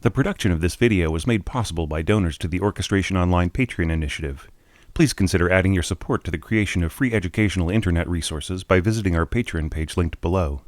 The production of this video was made possible by donors to the Orchestration Online Patreon initiative. Please consider adding your support to the creation of free educational internet resources by visiting our Patreon page linked below.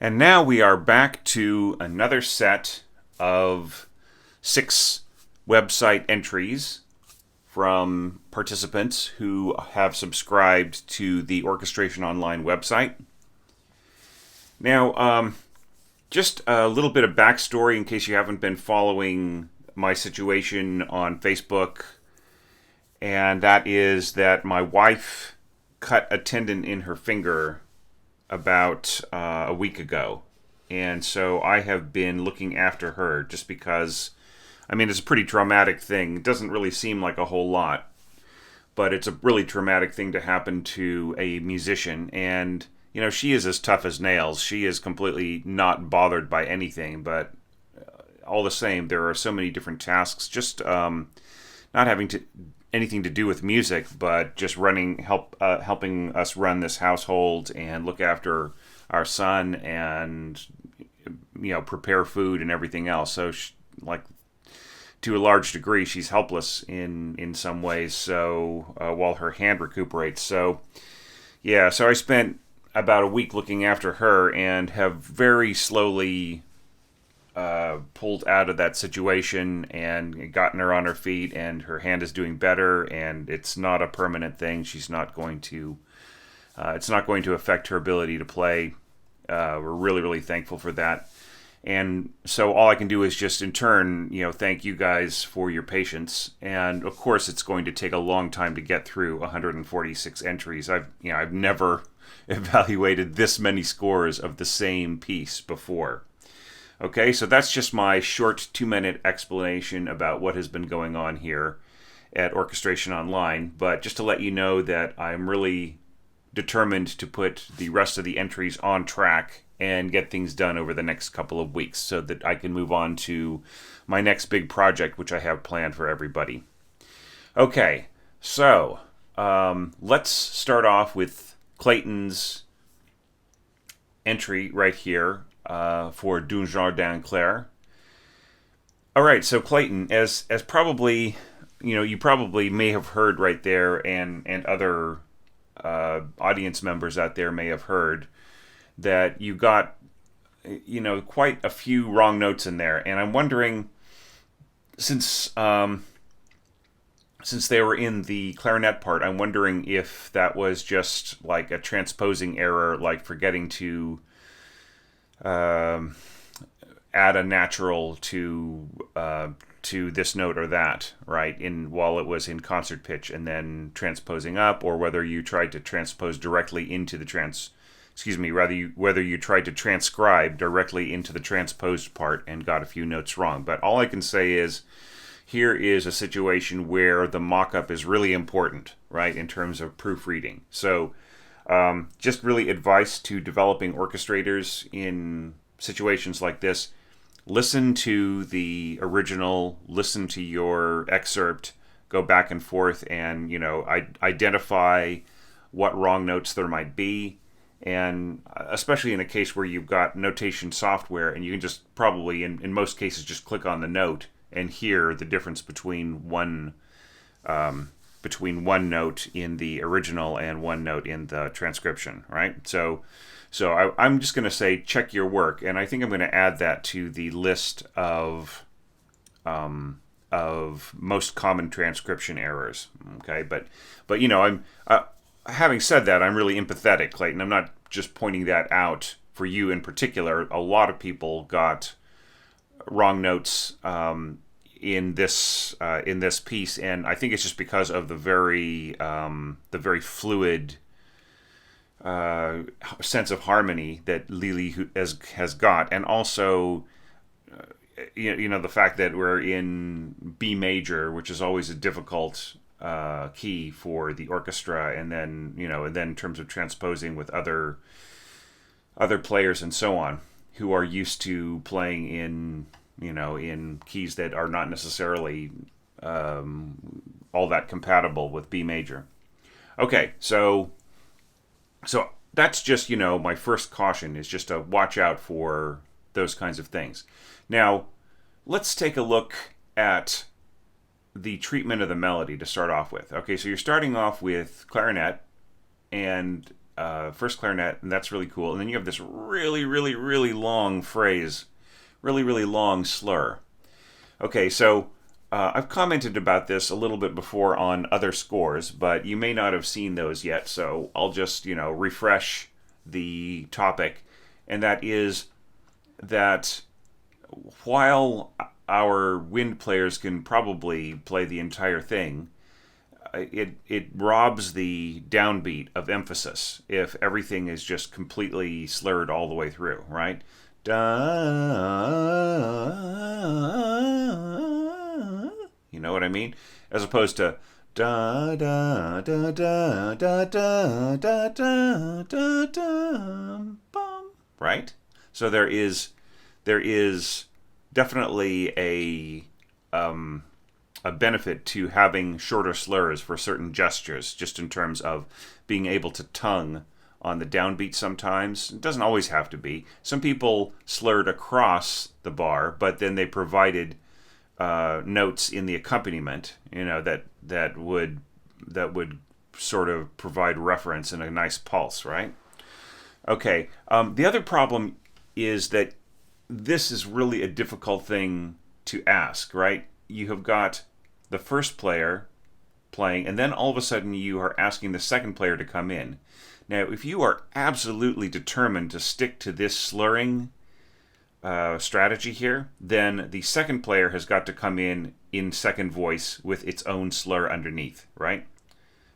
And now we are back to another set of 6 website entries from participants who have subscribed to the Orchestration Online website. Now, just a little bit of backstory in case you haven't been following my situation on Facebook, and that is that my wife cut a tendon in her finger about a week ago, and so I have been looking after her just because, I mean, it's a pretty traumatic thing. It doesn't really seem like a whole lot, but it's a really traumatic thing to happen to a musician, and you know, she is as tough as nails. She is completely not bothered by anything, but all the same, there are so many different tasks, just not having anything to do with music, but just helping us run this household and look after our son and, you know, prepare food and everything else. So to a large degree, she's helpless in some ways, so while her hand recuperates. So yeah, so I spent about a week looking after her and have very slowly pulled out of that situation and gotten her on her feet, and her hand is doing better, and it's not a permanent thing. She's not going to it's not going to affect her ability to play. We're really, really thankful for that. And so all I can do is just in turn, you know, thank you guys for your patience. And of course, it's going to take a long time to get through 146 entries. I've never evaluated this many scores of the same piece before. Okay, so that's just my short 2-minute explanation about what has been going on here at Orchestration Online. But just to let you know that I'm really determined to put the rest of the entries on track and get things done over the next couple of weeks so that I can move on to my next big project, which I have planned for everybody. Okay, so let's start off with Clayton's entry right here. For D'un Jardin Clair. All right, so Clayton, as probably, you know, you probably may have heard right there, and other audience members out there may have heard that you got, you know, quite a few wrong notes in there, and I'm wondering, since they were in the clarinet part, I'm wondering if that was just like a transposing error, like forgetting to add a natural to this note or that, right? While it was in concert pitch and then transposing up, or whether you tried to transpose directly into the whether you tried to transcribe directly into the transposed part and got a few notes wrong. But all I can say is, here is a situation where the mock-up is really important, right, in terms of proofreading. So just really advice to developing orchestrators in situations like this: listen to the original, listen to your excerpt, go back and forth, and, you know, identify what wrong notes there might be. And especially in a case where you've got notation software, and you can just probably, in most cases, just click on the note and hear the difference between one note in the original and one note in the transcription, right? So So I'm just going to say check your work, and I think I'm going to add that to the list of most common transcription errors. Okay, but I'm having said that, I'm really empathetic, Clayton. I'm not just pointing that out for you in particular. A lot of people got wrong notes in this piece, and I think it's just because of the very fluid sense of harmony that Lili has got, and also the fact that we're in B major, which is always a difficult key for the orchestra, and then in terms of transposing with other players and so on, who are used to playing in keys that are not necessarily all that compatible with B major. Okay, so that's just my first caution is just to watch out for those kinds of things. Now, let's take a look at the treatment of the melody to start off with. Okay, so you're starting off with clarinet and first clarinet, and that's really cool. And then you have this really, really, really long phrase, really, really long slur. Okay, so I've commented about this a little bit before on other scores, but you may not have seen those yet, so I'll just, refresh the topic. And that is that while our wind players can probably play the entire thing, it robs the downbeat of emphasis if everything is just completely slurred all the way through, right? You know what I mean? As opposed to da da da da da da da da da da bum, right? So there is definitely a benefit to having shorter slurs for certain gestures, just in terms of being able to tongue on the downbeat sometimes. It doesn't always have to be. Some people slurred across the bar, but then they provided notes in the accompaniment, that would sort of provide reference and a nice pulse, right? Okay. The other problem is that this is really a difficult thing to ask, right? You have got the first player playing, and then all of a sudden you are asking the second player to come in. Now, if you are absolutely determined to stick to this slurring strategy here, then the second player has got to come in second voice with its own slur underneath, right?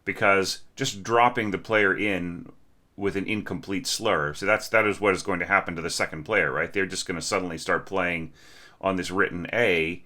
Because just dropping the player in with an incomplete slur, so that is what is going to happen to the second player, right? They're just going to suddenly start playing on this written A,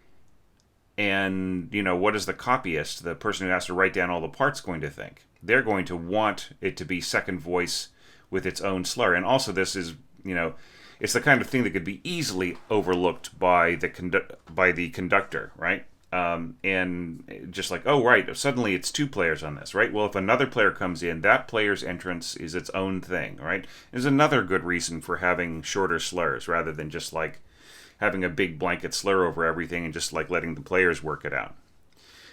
and what is the copyist, the person who has to write down all the parts, going to think? They're going to want it to be second voice with its own slur. And also this is, it's the kind of thing that could be easily overlooked by the conductor, right? And just like, oh, right, suddenly it's two players on this, right? Well, if another player comes in, that player's entrance is its own thing, right? There's another good reason for having shorter slurs rather than just like having a big blanket slur over everything and just like letting the players work it out.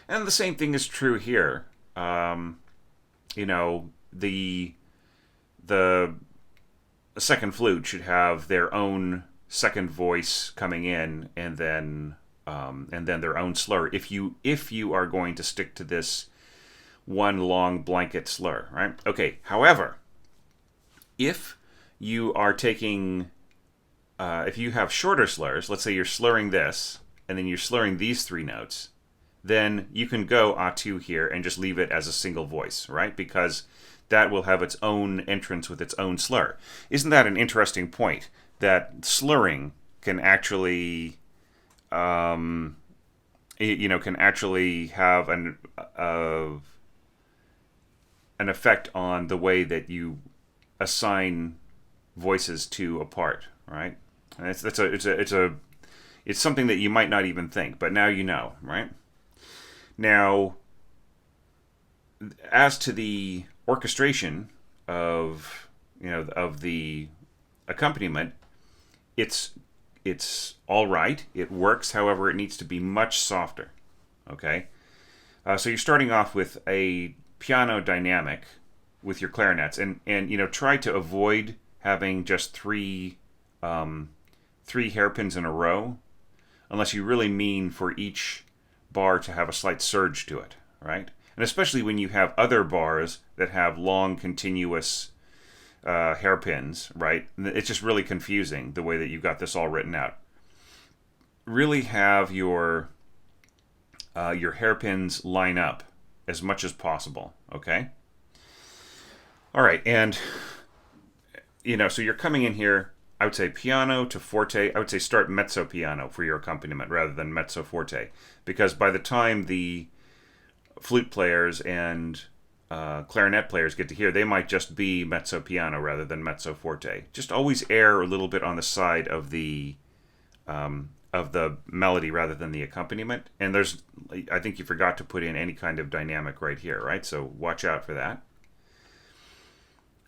And the same thing is true here. The second flute should have their own second voice coming in, and then their own slur. If you are going to stick to this one long blanket slur, right? Okay. However, if you are taking if you have shorter slurs, let's say you're slurring this, and then you're slurring these three notes, then you can go A2 here and just leave it as a single voice, right? Because that will have its own entrance with its own slur. Isn't that an interesting point? That slurring can actually, can actually have an effect on the way that you assign voices to a part, right? And it's something that you might not even think, but now you know, right? Now, as to the orchestration of the accompaniment, it's all right. It works. However, it needs to be much softer. Okay, so you're starting off with a piano dynamic with your clarinets, and try to avoid having just three hairpins in a row, unless you really mean for each bar to have a slight surge to it, right? And especially when you have other bars that have long, continuous hairpins, right? It's just really confusing the way that you've got this all written out. Really have your hairpins line up as much as possible, okay? All right, and so you're coming in here. I would say piano to forte. I would say start mezzo piano for your accompaniment rather than mezzo forte, because by the time the flute players and clarinet players get to hear, they might just be mezzo piano rather than mezzo forte. Just always err a little bit on the side of the melody rather than the accompaniment. And I think you forgot to put in any kind of dynamic right here, right? So watch out for that.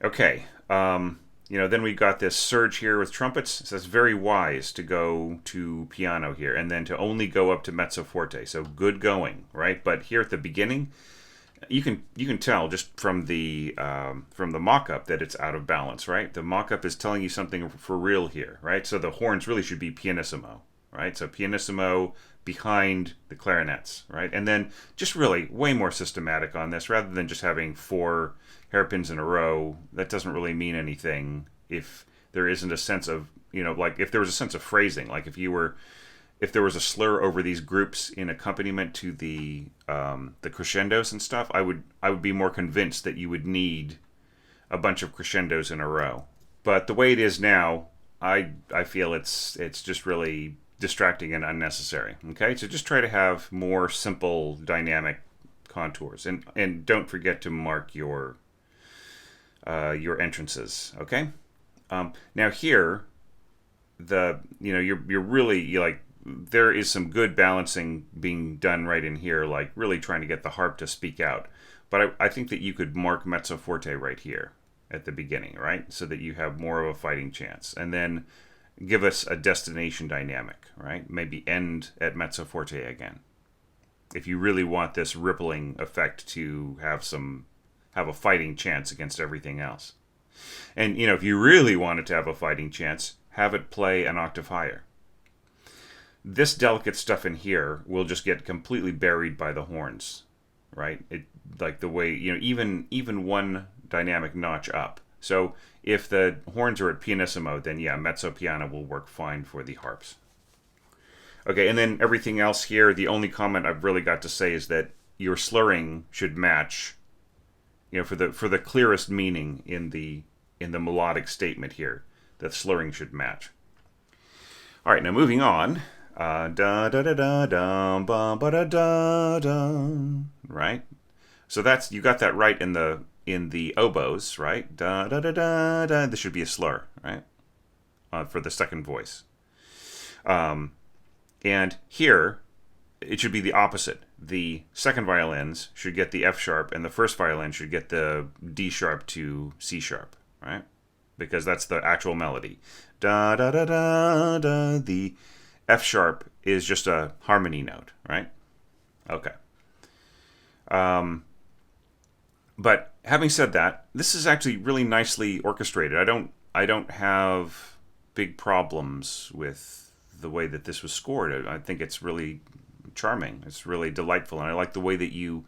Okay. Then we've got this surge here with trumpets. So it's very wise to go to piano here and then to only go up to mezzo forte. So good going, right? But here at the beginning, you can tell just from the mock-up that it's out of balance, right? The mock-up is telling you something for real here, right? So the horns really should be pianissimo, right? So pianissimo behind the clarinets, right? And then just really way more systematic on this rather than just having 4 hairpins in a row. That doesn't really mean anything if there isn't a sense of, like if there was a sense of phrasing, like if there was a slur over these groups in accompaniment to the crescendos and stuff, I would be more convinced that you would need a bunch of crescendos in a row. But the way it is now, I feel it's just really distracting and unnecessary. Okay, so just try to have more simple dynamic contours, and don't forget to mark your entrances. Okay, now here you're really like, there is some good balancing being done right in here, like really trying to get the harp to speak out. But I think that you could mark mezzo forte right here at the beginning, right? So that you have more of a fighting chance. And then give us a destination dynamic, right? Maybe end at mezzo forte again. If you really want this rippling effect to have a fighting chance against everything else. And, if you really want it to have a fighting chance, have it play an octave higher. This delicate stuff in here will just get completely buried by the horns, right? It, like the way, even one dynamic notch up. So if the horns are at pianissimo, then yeah, mezzo piano will work fine for the harps. Okay, and then everything else here, the only comment I've really got to say is that your slurring should match, for the clearest meaning in the melodic statement here, that slurring should match. All right, now moving on. Da da da da da ba ba da da da. Right? So that's, you got that right in the oboes, right? Da da da da da. This should be a slur, right? For the second voice. And here, it should be the opposite. The second violins should get the F sharp, and the first violin should get the D sharp to C sharp, right? Because that's the actual melody. Da da da da da. The F sharp is just a harmony note, right? Okay. But having said that, this is actually really nicely orchestrated. I don't have big problems with the way that this was scored. I think it's really charming. It's really delightful, and I like the way that you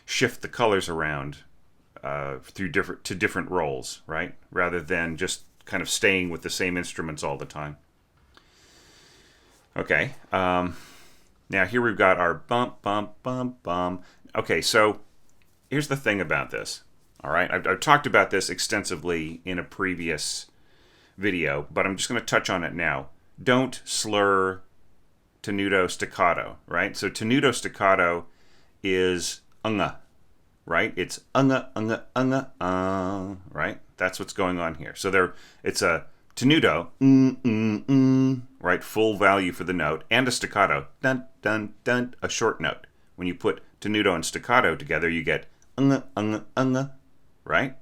shift the colors around through different roles, right? Rather than just kind of staying with the same instruments all the time. Okay. Now here we've got our bump, bump, bump, bump. Okay, so here's the thing about this. All right, I've talked about this extensively in a previous video, but I'm just going to touch on it now. Don't slur tenuto staccato, right? So tenuto staccato is unga, right? It's unga, unga, unga, right? That's what's going on here. So it's a tenuto, right? Full value for the note, and a staccato, dun, dun, dun, a short note. When you put tenuto and staccato together, you get unga, unga, unga, right?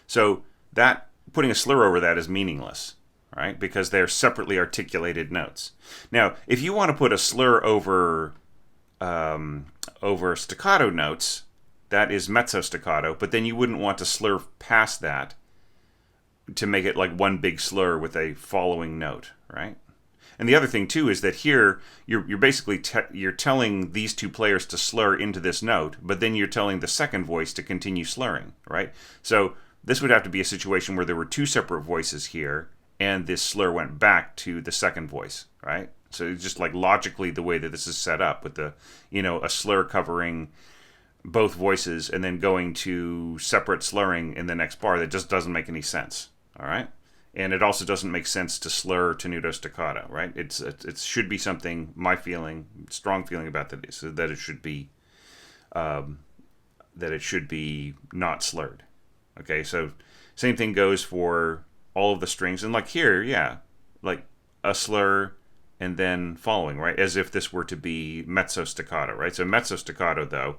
So that, putting a slur over that is meaningless, right? Because they're separately articulated notes. Now, if you want to put a slur over staccato notes, that is mezzo staccato, but then you wouldn't want to slur past that to make it like one big slur with a following note, right? And the other thing too is that here you're basically you're telling these two players to slur into this note, but then you're telling the second voice to continue slurring, right? So this would have to be a situation where there were two separate voices here, and this slur went back to the second voice, right? So it's just like logically the way that this is set up with the, a slur covering both voices and then going to separate slurring in the next bar, that just doesn't make any sense, all right? And it also doesn't make sense to slur tenuto staccato, right? It should be something, my feeling, strong feeling about that is that it should be not slurred. Okay, so same thing goes for all of the strings. And like here, yeah, like a slur and then following, right? As if this were to be mezzo staccato, right? So mezzo staccato, though,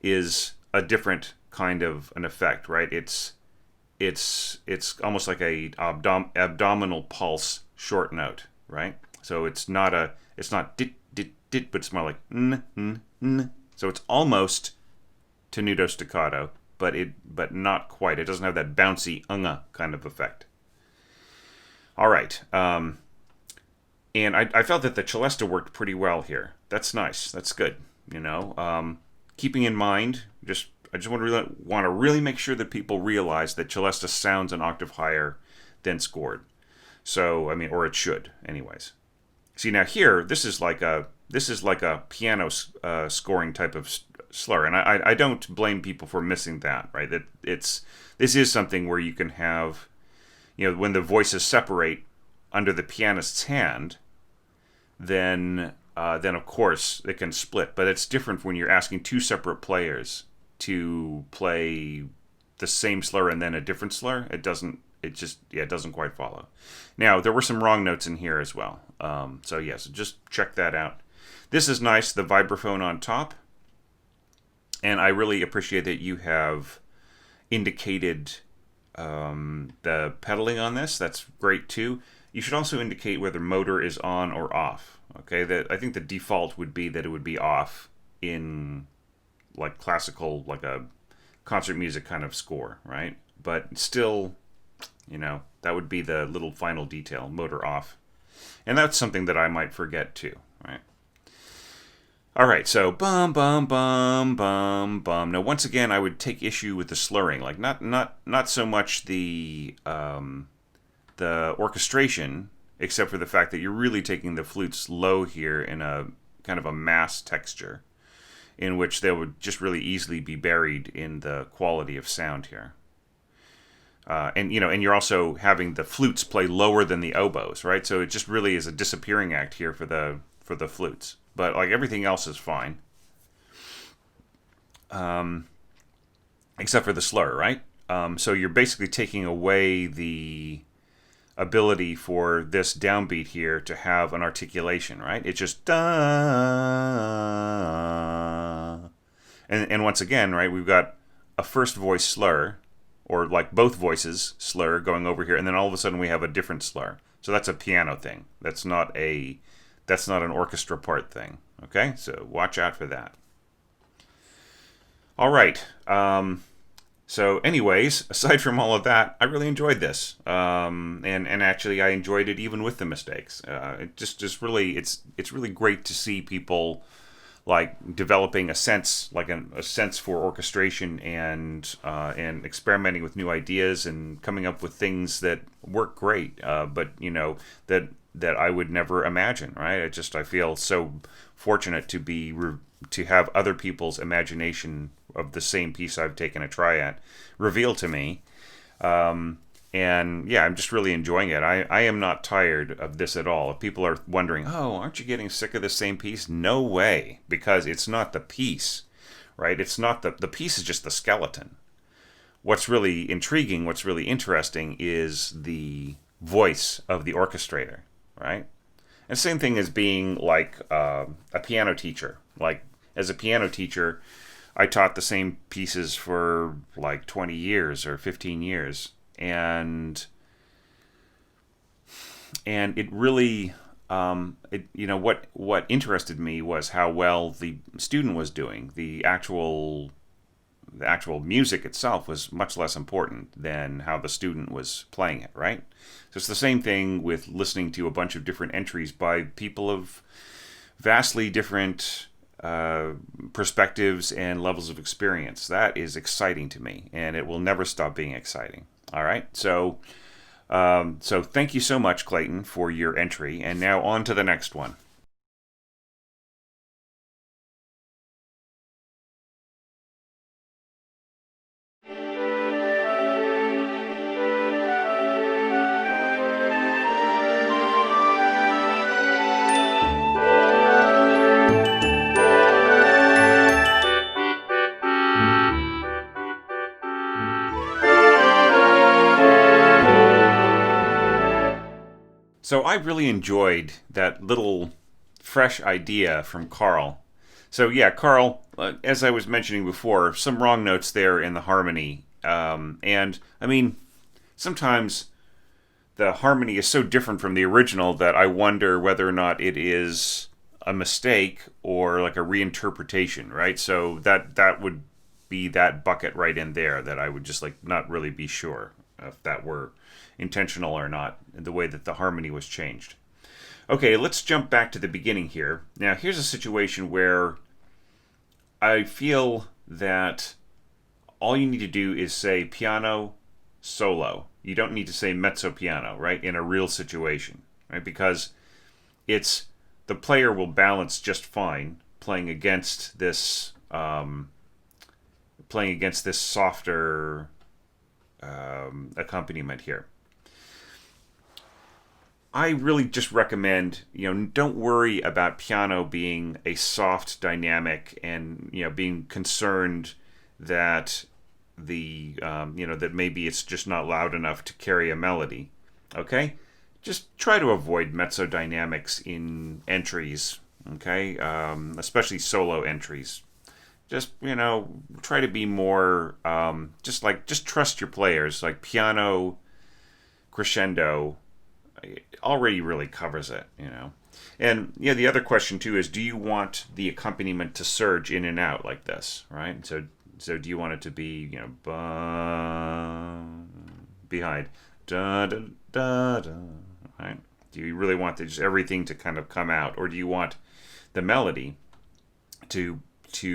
is a different kind of an effect, right? It's almost like a abdominal pulse short note, right? So it's not dit dit dit, but it's more like n n n. So it's almost tenuto staccato, but not quite. It doesn't have that bouncy unga kind of effect. All right, and I felt that the celesta worked pretty well here. That's nice. That's good. Keeping in mind, I just want to really make sure that people realize that celesta sounds an octave higher than scored. So or it should, anyways. See, now here, this is like a piano scoring type of slur, and I don't blame people for missing that, right? This is something where you can have, when the voices separate under the pianist's hand, then of course it can split. But it's different when you're asking two separate players to play the same slur and then a different slur. It doesn't quite follow. Now, there were some wrong notes in here as well. So just check that out. This is nice, the vibraphone on top. And I really appreciate that you have indicated the pedaling on this. That's great too. You should also indicate whether motor is on or off. Okay, I think the default would be that it would be off in like classical, like a concert music kind of score, right? But still, that would be the little final detail, motor off. And that's something that I might forget too, right? All right, so bum, bum, bum, bum, bum. Now, once again, I would take issue with the slurring, like not so much the orchestration, except for the fact that you're really taking the flutes low here in a kind of a mass texture, in which they would just really easily be buried in the quality of sound here. And you're also having the flutes play lower than the oboes, right? So it just really is a disappearing act here for the flutes. But like everything else is fine, except for the slur, right? So you're basically taking away the ability for this downbeat here to have an articulation, right? It's just da. And once again, right, we've got a first voice slur, or like both voices slur going over here, and then all of a sudden we have a different slur. So that's a piano thing. That's not an orchestra part thing. Okay, so watch out for that. All right. So anyways, aside from all of that, I really enjoyed this. And actually I enjoyed it even with the mistakes. It just really, it's really great to see people like developing a sense for orchestration and experimenting with new ideas and coming up with things that work great. But that I would never imagine, right? I feel so fortunate to have other people's imagination of the same piece I've taken a try at revealed to me. And yeah, I'm just really enjoying it. I am not tired of this at all. If people are wondering, aren't you getting sick of the same piece? No way, because it's not the piece, right? It's not the piece is just the skeleton. What's really intriguing, what's really interesting is the voice of the orchestrator, right? And same thing as being like a piano teacher. Like as a piano teacher, I taught the same pieces for like 20 years or 15 years. And it really, what interested me was how well the student was doing, the actual the actual music itself was much less important than how the student was playing it, right? So it's the same thing with listening to a bunch of different entries by people of vastly different perspectives and levels of experience. That is exciting to me, and it will never stop being exciting. All right, so thank you so much, Clayton, for your entry, and now on to the next one. So I really enjoyed that little fresh idea from Carl. So yeah, Carl, as I was mentioning before, some wrong notes there in the harmony, and I mean sometimes the harmony is so different from the original that I wonder whether or not it is a mistake or like a reinterpretation, right? So that would be that bucket right in there that I would just like not really be sure if that were intentional or not, the way that the harmony was changed. Okay, let's jump back to the beginning here. Now, here's a situation where I feel that all you need to do is say piano solo. You don't need to say mezzo piano, right? In a real situation, right? Because it's the player will balance just fine playing against this softer accompaniment here. I really just recommend, don't worry about piano being a soft dynamic and, being concerned that that maybe it's just not loud enough to carry a melody. Okay? Just try to avoid mezzo dynamics in entries, okay? Especially solo entries. Just, try to be more, just trust your players. Like piano, crescendo, already really covers it. And yeah, the other question too is, do you want the accompaniment to surge in and out like this, right? So do you want it to be, behind da da da da, right? Do you really want just everything to kind of come out, or do you want the melody to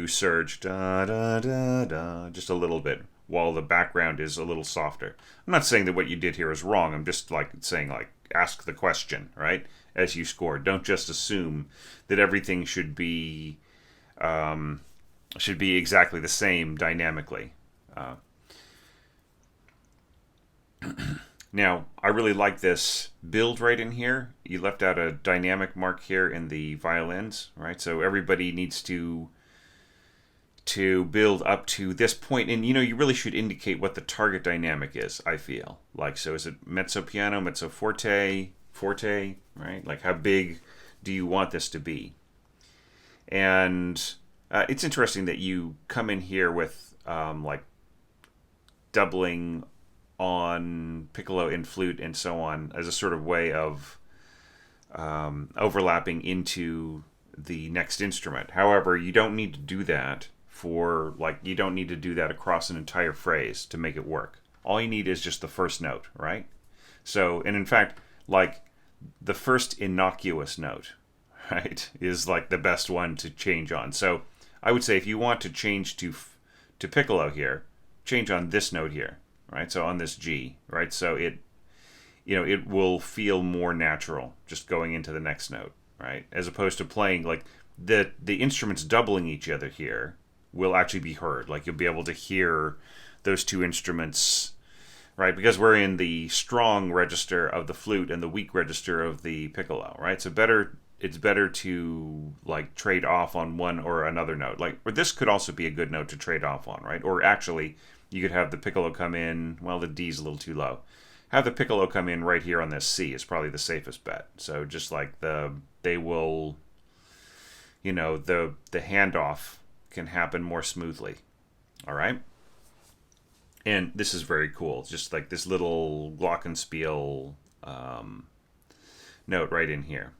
surge da da da da just a little bit while the background is a little softer? I'm not saying that what you did here is wrong. I'm just saying ask the question, right? As you score, don't just assume that everything should be exactly the same dynamically. Now, I really like this build right in here. You left out a dynamic mark here in the violins, right? So everybody needs to build up to this point, and you really should indicate what the target dynamic is. I feel so is it mezzo piano, mezzo forte, right? Like how big do you want this to be? And it's interesting that you come in here with doubling on piccolo and flute and so on as a sort of way of overlapping into the next instrument. However, you don't need to do that you don't need to do that across an entire phrase to make it work. All you need is just the first note, right? So, and in fact, the first innocuous note, right, is the best one to change on. So I would say if you want to change to piccolo here, change on this note here, right? So on this G, right? So it will feel more natural just going into the next note, right? As opposed to playing the instruments doubling each other here will actually be heard. You'll be able to hear those two instruments, right? Because we're in the strong register of the flute and the weak register of the piccolo, right? So it's better to trade off on one or another note. Or this could also be a good note to trade off on, right? Or actually, you could have the piccolo come in. Well, the D's a little too low. Have the piccolo come in right here on this C is probably the safest bet. So just they will, the handoff can happen more smoothly. All right. And this is very cool. Just this little glockenspiel note right in here.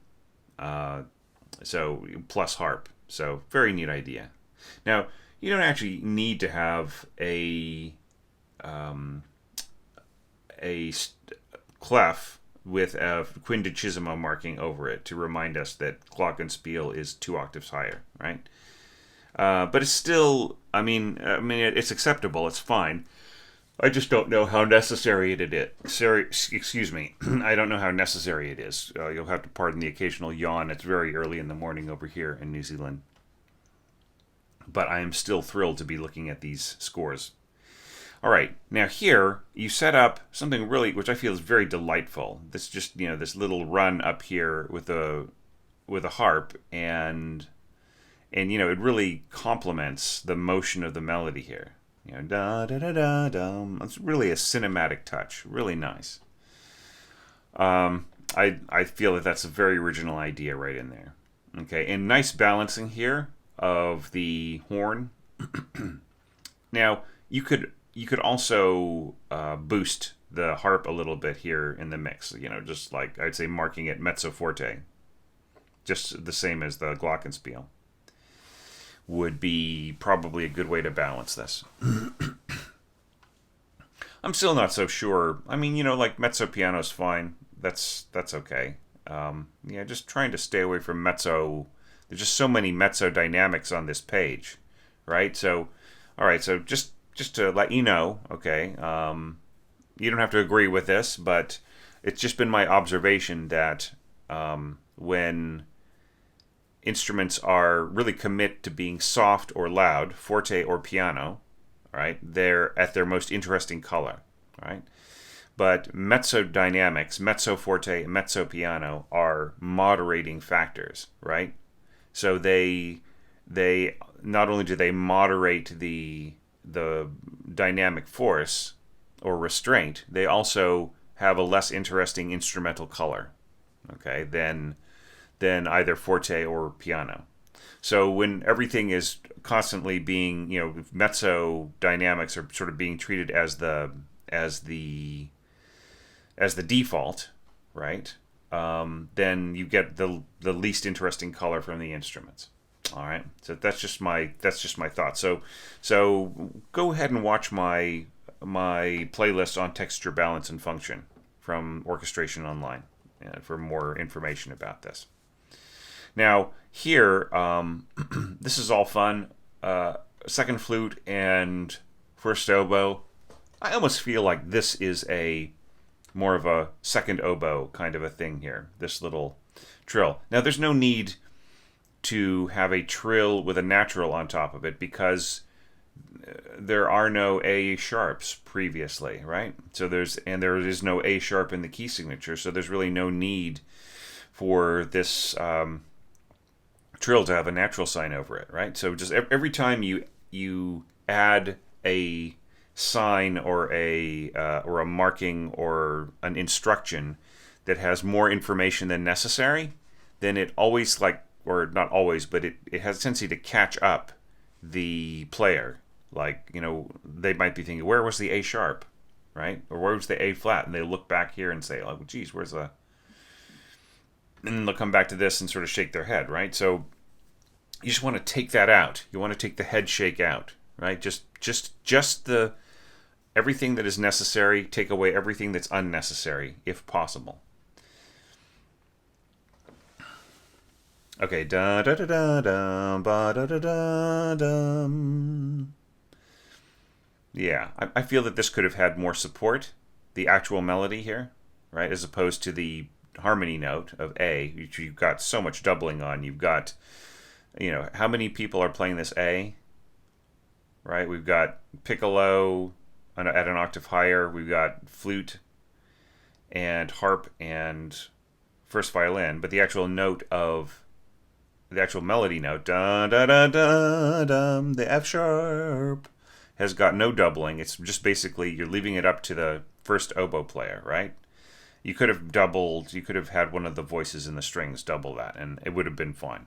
So plus harp. So very neat idea. Now, you don't actually need to have a clef with a quindecimo marking over it to remind us that glockenspiel is 2 octaves higher, right? But it's still, it's acceptable. It's fine. I just don't know how necessary it is. Sorry, excuse me. I don't know how necessary it is. You'll have to pardon the occasional yawn. It's very early in the morning over here in New Zealand. But I am still thrilled to be looking at these scores. All right, now here you set up something really, which I feel is very delightful. This just, this little run up here with a harp, and it really complements the motion of the melody here. Da da da da dum. It's really a cinematic touch, really nice. I feel that that's a very original idea right in there. Okay, and nice balancing here of the horn. Now you could also boost the harp a little bit here in the mix. Just like I'd say marking it mezzo forte, just the same as the glockenspiel, would be probably a good way to balance this. I'm still not so sure. Like mezzo piano's fine. That's okay. Just trying to stay away from mezzo. There's just so many mezzo dynamics on this page, right? So, all right. So just to let you know, okay, you don't have to agree with this, but it's just been my observation that when instruments are really commit to being soft or loud, forte or piano, right, they're at their most interesting color, right? But mezzo dynamics, mezzo forte, mezzo piano are moderating factors, right? So they not only do they moderate the dynamic force or restraint, they also have a less interesting instrumental color, okay, than either forte or piano. So when everything is constantly being, mezzo dynamics are sort of being treated as the default, right? Then you get the least interesting color from the instruments. All right, so that's just my thought. So go ahead and watch my playlist on texture, balance, and function from Orchestration Online for more information about this. Now here, this is all fun. Second flute and first oboe. I almost feel like this is more of a second oboe kind of a thing here. This little trill. Now there's no need to have a trill with a natural on top of it because there are no A sharps previously, right? So there is no A sharp in the key signature, so there's really no need for this trill to have a natural sign over it, right? So just every time you add a sign or a marking or an instruction that has more information than necessary, then it always or not always, but it has a tendency to catch up the player. They might be thinking, where was the A sharp, right? Or where was the A flat? And they look back here and say, oh, geez, where's the... And then they'll come back to this and sort of shake their head, right? So you just want to take that out. You want to take the head shake out, right? Just the everything that is necessary, take away everything that's unnecessary, if possible. Okay, da da da da da ba da da da dum. Yeah, I feel that this could have had more support, the actual melody here, right, as opposed to the harmony note of A, which you've got so much doubling on. You've got, how many people are playing this A, right? We've got piccolo at an octave higher. We've got flute and harp and first violin, but the actual melody note, da da da da dum, the F sharp, has got no doubling. It's just basically you're leaving it up to the first oboe player, right? You could have had one of the voices in the strings double that, and it would have been fine.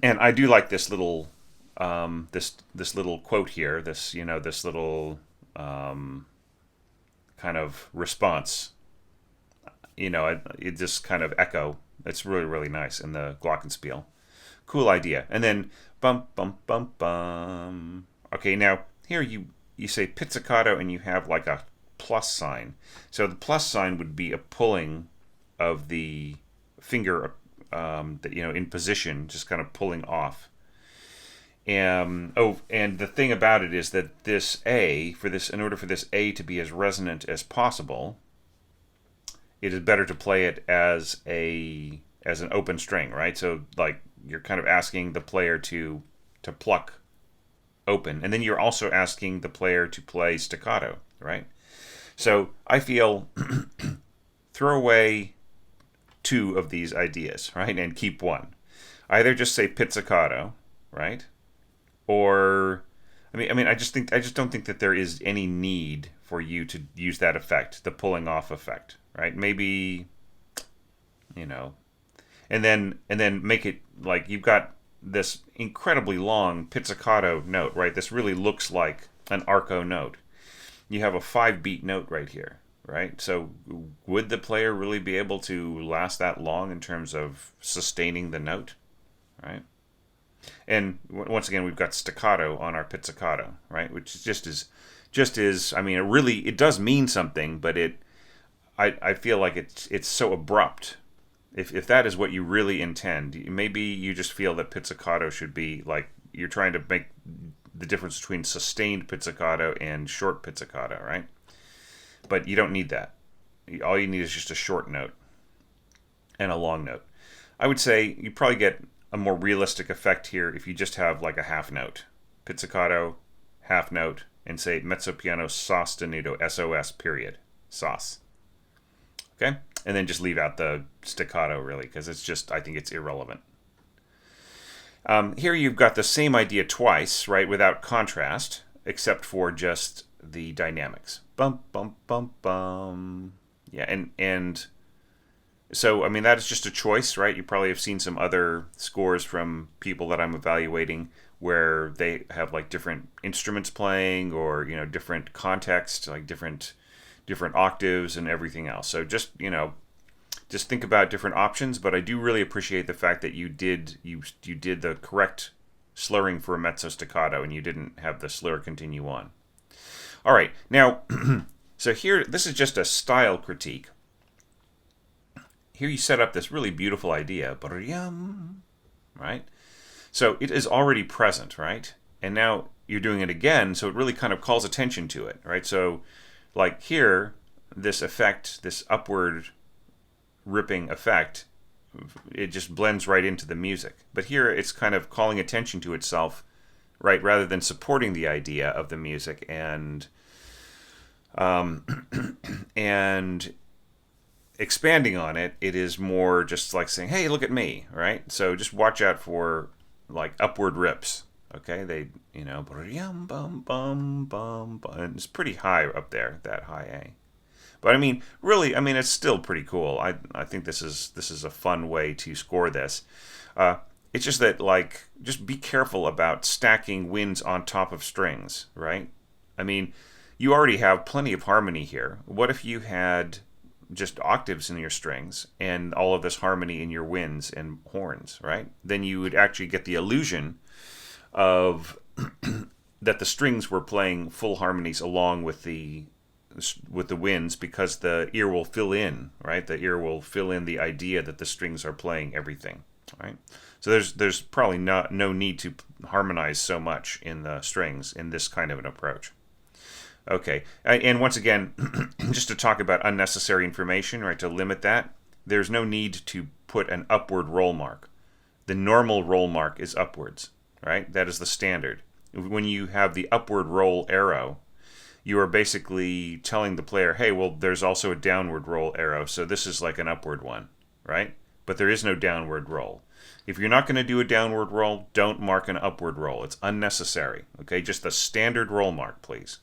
And I do like this little this little quote here, this little kind of response. It just kind of echo. It's really, really nice in the glockenspiel. Cool idea. And then bum bum bum bum. Okay, now here you say pizzicato and you have like a plus sign. So the plus sign would be a pulling of the finger that in position, just kind of pulling off. And the thing about it is that this A, in order for this A to be as resonant as possible, it is better to play it as an open string, right? So like you're kind of asking the player to pluck open, and then you're also asking the player to play staccato, right? So I feel throw away two of these ideas, right, and keep one. Either just say pizzicato, right, or I just don't think that there is any need for you to use that effect, the pulling off effect, right? Maybe, and then make it like you've got this incredibly long pizzicato note, right? This really looks like an arco note. You have a 5-beat note right here, right? So would the player really be able to last that long in terms of sustaining the note, right? And once again, we've got staccato on our pizzicato, right? Which is just is. It does mean something, but I feel like it's so abrupt. If that is what you really intend, maybe you just feel that pizzicato should be like you're trying to make the difference between sustained pizzicato and short pizzicato, right? But you don't need that. All you need is just a short note and a long note. I would say you probably get a more realistic effect here if you just have like a half note. Pizzicato, half note, and say mezzo piano sostenido, SOS, period. Sos. Okay? And then just leave out the staccato, really, because I think it's irrelevant. Here you've got the same idea twice, right, without contrast, except for just the dynamics. Bum, bum, bum, bum. Yeah, and so, that is just a choice, right? You probably have seen some other scores from people that I'm evaluating where they have, like, different instruments playing or, different context, like different octaves and everything else. So just think about different options, but I do really appreciate the fact that you did the correct slurring for a mezzo staccato and you didn't have the slur continue on. All right, now, so here, this is just a style critique. Here you set up this really beautiful idea, right? So it is already present, right? And now you're doing it again, so it really kind of calls attention to it, right? So like here, this effect, this upward ripping effect, it just blends right into the music. But here it's kind of calling attention to itself, right, rather than supporting the idea of the music and and expanding on it. It is more just like saying, hey, look at me, right? So just watch out for like upward rips. Okay, they, bum bum bum bum, and it's pretty high up there, that high A. But really, it's still pretty cool. I think this is a fun way to score this. It's just that, like, just be careful about stacking winds on top of strings, right? You already have plenty of harmony here. What if you had just octaves in your strings and all of this harmony in your winds and horns, right? Then you would actually get the illusion of that the strings were playing full harmonies along with the winds, because the ear will fill in, right? The ear will fill in the idea that the strings are playing everything, right? So there's probably no need to harmonize so much in the strings in this kind of an approach. Okay, and once again, just to talk about unnecessary information, right, to limit that, there's no need to put an upward roll mark. The normal roll mark is upwards, right? That is the standard. When you have the upward roll arrow, you are basically telling the player, hey, well, there's also a downward roll arrow, so this is like an upward one, right? But there is no downward roll. If you're not going to do a downward roll, don't mark an upward roll. It's unnecessary, okay? Just the standard roll mark, please.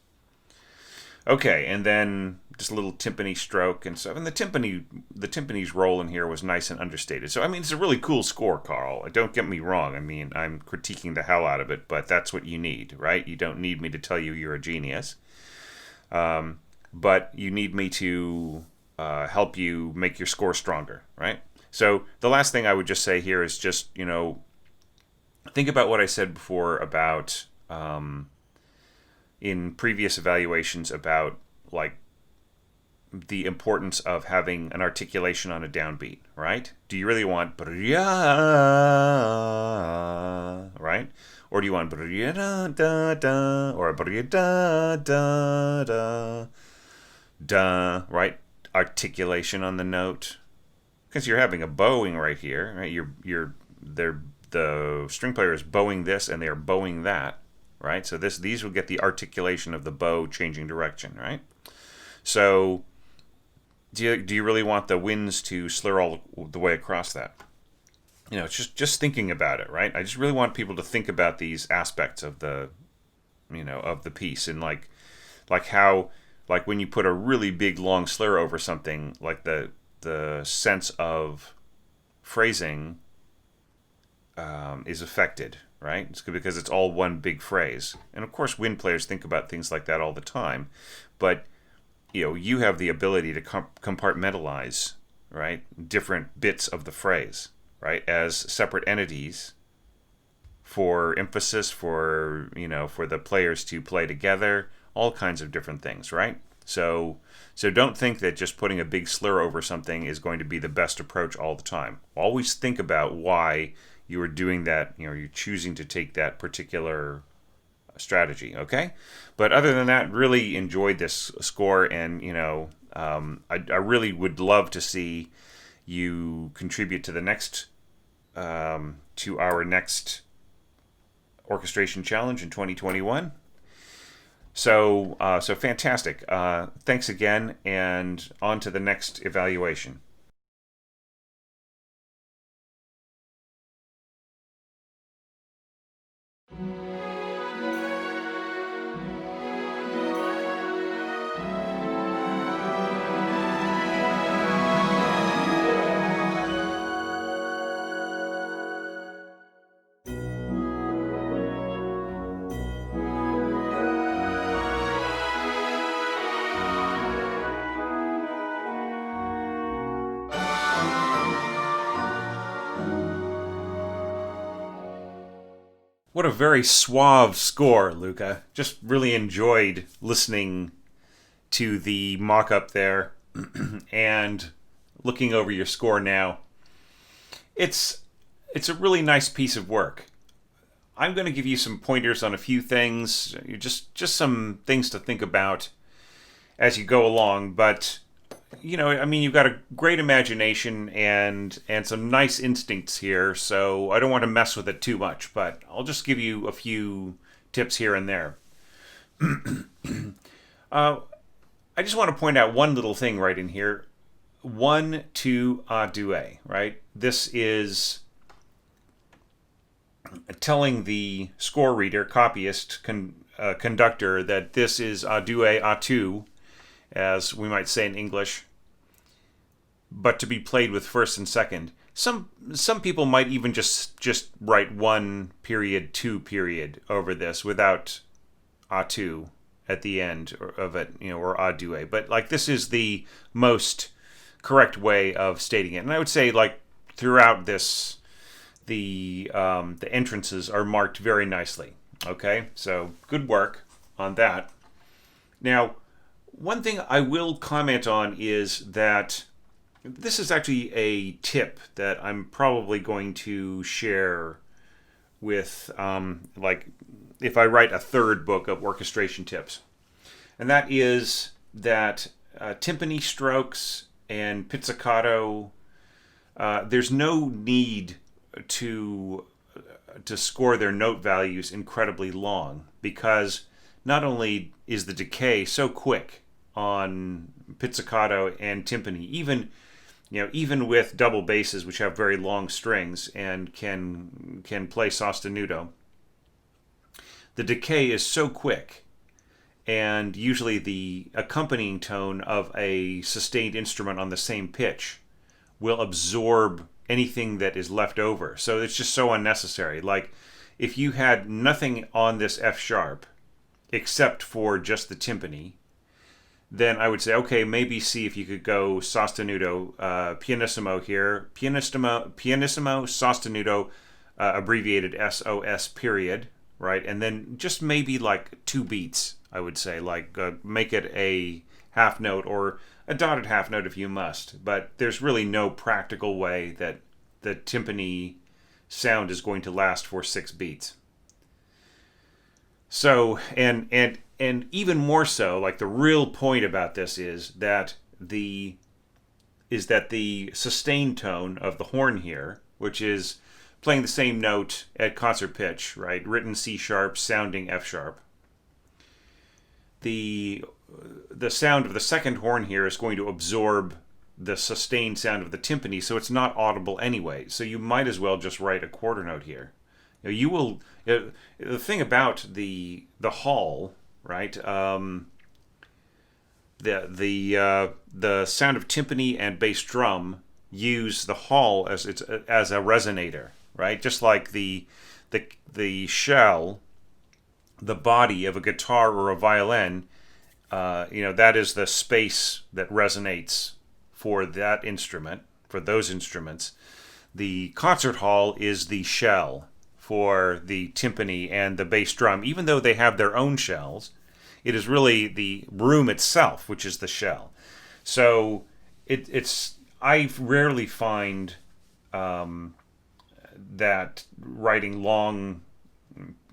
Okay, and then just a little timpani stroke and stuff. And the timpani's roll in here was nice and understated. So, it's a really cool score, Carl. Don't get me wrong. I'm critiquing the hell out of it, but that's what you need, right? You don't need me to tell you you're a genius. But you need me to help you make your score stronger, right? So the last thing I would just say here is just, think about what I said before about in previous evaluations about like the importance of having an articulation on a downbeat, right? Do you really want right? Or do you want da da or da da da da, right? Articulation on the note. Because you're having a bowing right here, right? The string player is bowing this and they're bowing that, right? So these will get the articulation of the bow changing direction, right? So do you really want the winds to slur all the way across that? It's just thinking about it, right? I just really want people to think about these aspects of the of the piece, and like how, like when you put a really big long slur over something, like the sense of phrasing is affected, right? It's because it's all one big phrase. And of course, wind players think about things like that all the time, but you have the ability to compartmentalize, right, different bits of the phrase, right, as separate entities for emphasis, for for the players to play together, all kinds of different things, right? So don't think that just putting a big slur over something is going to be the best approach all the time. Always think about why you are doing that, you're choosing to take that particular strategy, okay? But other than that, really enjoyed this score, and I really would love to see you contribute to the next to our next orchestration challenge in 2021. So fantastic. Thanks again, and on to the next evaluation. What a very suave score, Luca. Just really enjoyed listening to the mock-up there and looking over your score now. It's a really nice piece of work. I'm going to give you some pointers on a few things, just some things to think about as you go along, but you've got a great imagination and some nice instincts here, so I don't want to mess with it too much, but I'll just give you a few tips here and there. I just want to point out one little thing right in here. 1, 2, a duet, right? This is telling the score reader, copyist, conductor, that this is a duet, a two, as we might say in English, but to be played with first and second. Some people might even just write 1 period 2 period over this without a two at the end of it, or a duet. But like, this is the most correct way of stating it, and I would say like throughout this, the entrances are marked very nicely. Okay, so good work on that. Now, one thing I will comment on is that this is actually a tip that I'm probably going to share with, like, if I write a third book of orchestration tips. And that is that timpani strokes and pizzicato, there's no need to score their note values incredibly long, because not only is the decay so quick on pizzicato and timpani, even with double basses, which have very long strings and can play sostenuto, the decay is so quick, and usually the accompanying tone of a sustained instrument on the same pitch will absorb anything that is left over. So it's just so unnecessary. Like, if you had nothing on this F sharp except for just the timpani, then I would say, okay, maybe see if you could go sostenuto, pianissimo here, pianissimo, sostenuto, abbreviated SOS period, right? And then just maybe like 2 beats, I would say, like make it a half note or a dotted half note if you must. But there's really no practical way that the timpani sound is going to last for 6 beats. So, and even more so, like the real point about this is that the sustained tone of the horn here, which is playing the same note at concert pitch, right? Written C sharp, sounding F sharp. The sound of the second horn here is going to absorb the sustained sound of the timpani, so it's not audible anyway. So you might as well just write a quarter note here. You will. The thing about the hall, right? The sound of timpani and bass drum use the hall as a resonator, right? Just like the shell, the body of a guitar or a violin, that is the space that resonates for that instrument, for those instruments. The concert hall is the shell for the timpani and the bass drum. Even though they have their own shells, it is really the room itself which is the shell. So I rarely find that writing long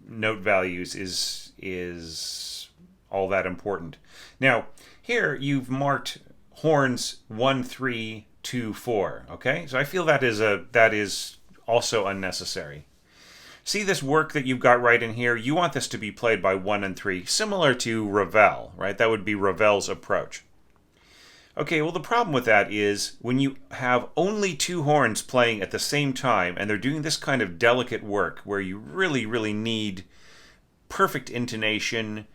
note values is all that important. Now, here you've marked horns 1, 3, 2, 4. Okay, so I feel that is also unnecessary. See this work that you've got right in here? You want this to be played by 1 and 3, similar to Ravel, right? That would be Ravel's approach. Okay, well the problem with that is when you have only 2 horns playing at the same time and they're doing this kind of delicate work where you really, really need perfect intonation,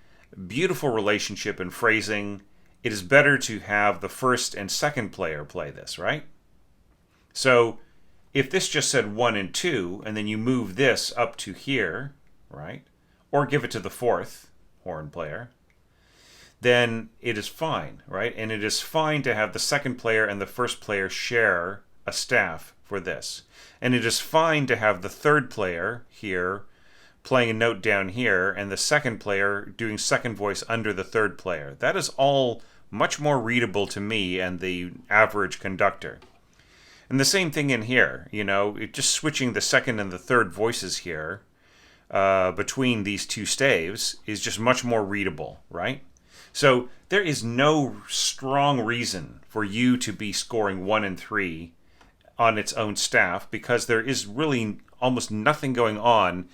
beautiful relationship and phrasing, it is better to have the first and second player play this, right? So if this just said 1 and 2, and then you move this up to here, right, or give it to the fourth horn player, then it is fine, right? And it is fine to have the second player and the first player share a staff for this. And it is fine to have the third player here playing a note down here and the second player doing second voice under the third player. That is all much more readable to me and the average conductor. And the same thing in here, just switching the second and the third voices here between these 2 staves is just much more readable, right? So there is no strong reason for you to be scoring 1 and 3 on its own staff because there is really almost nothing going on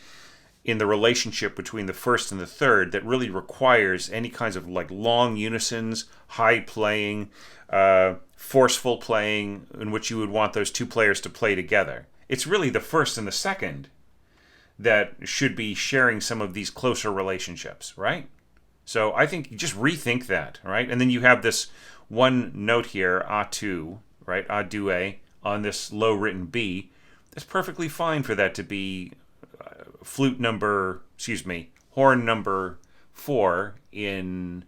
in the relationship between the first and the third that really requires any kinds of like long unisons, high playing, forceful playing in which you would want those 2 players to play together. It's really the first and the second that should be sharing some of these closer relationships, right? So I think you just rethink that, right? And then you have this one note here, A2, right? A deux, on this low written B. It's perfectly fine for that to be horn number 4 in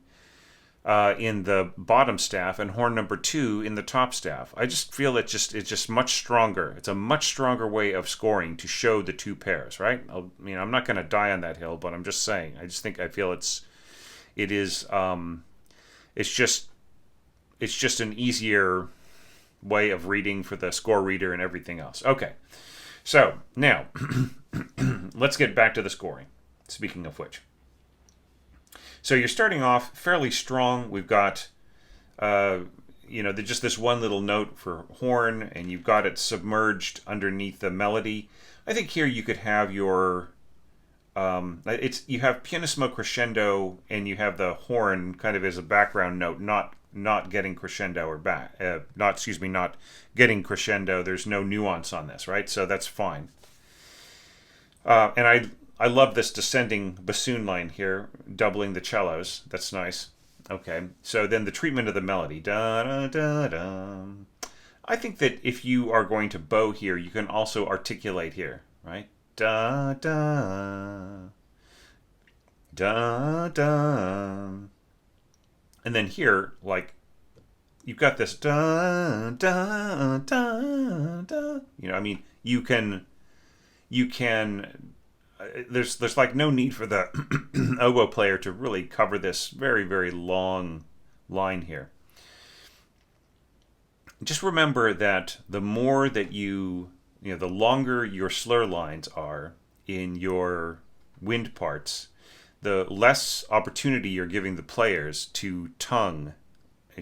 the bottom staff and horn number 2 in the top staff. I just feel it's just much stronger. It's a much stronger way of scoring to show the 2 pairs, right? I'm not going to die on that hill, but I'm just saying. I feel it's just an easier way of reading for the score reader and everything else. Okay, so now let's get back to the scoring. Speaking of which. So you're starting off fairly strong. We've got, just this one little note for horn, and you've got it submerged underneath the melody. I think here you could have your, you have pianissimo crescendo, and you have the horn kind of as a background note, not getting crescendo or not getting crescendo. There's no nuance on this, right? So that's fine. And I love this descending bassoon line here, doubling the cellos. That's nice. Okay, so then the treatment of the melody. Da, da, da, da. I think that if you are going to bow here, you can also articulate here, right? Da, da, da, da. And then here, like, you've got this da, da, da, da. You can you can. There's like no need for the oboe player to really cover this very, very long line here. Just remember that the more that the longer your slur lines are in your wind parts, the less opportunity you're giving the players to tongue,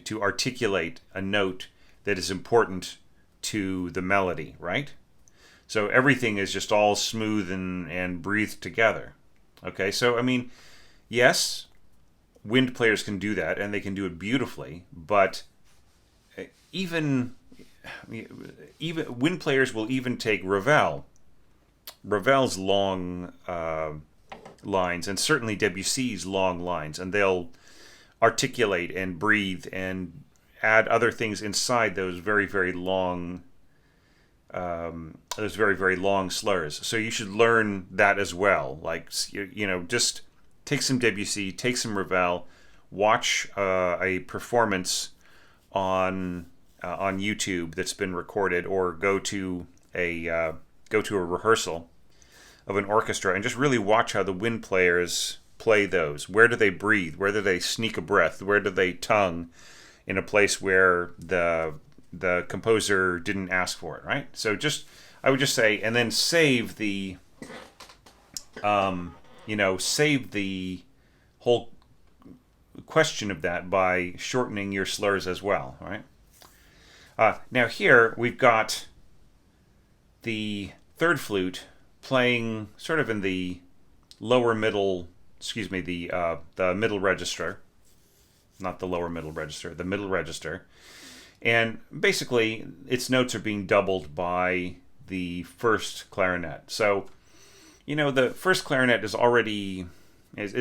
to articulate a note that is important to the melody, right? So everything is just all smooth and breathed together. Okay, so I mean, yes, wind players can do that and they can do it beautifully, but even wind players will even take Ravel's long lines, and certainly Debussy's long lines, and they'll articulate and breathe and add other things inside those very, very long slurs. So you should learn that as well. Like, just take some Debussy, take some Ravel, watch a performance on YouTube that's been recorded, or go to a rehearsal of an orchestra and just really watch how the wind players play those. Where do they breathe? Where do they sneak a breath? Where do they tongue in a place where the composer didn't ask for it, right? So I would just say, and then save the whole question of that by shortening your slurs as well, right? Now here we've got the third flute playing sort of in the lower middle, the middle register, not the lower middle register, the middle register. And basically, its notes are being doubled by the first clarinet. So, the first clarinet is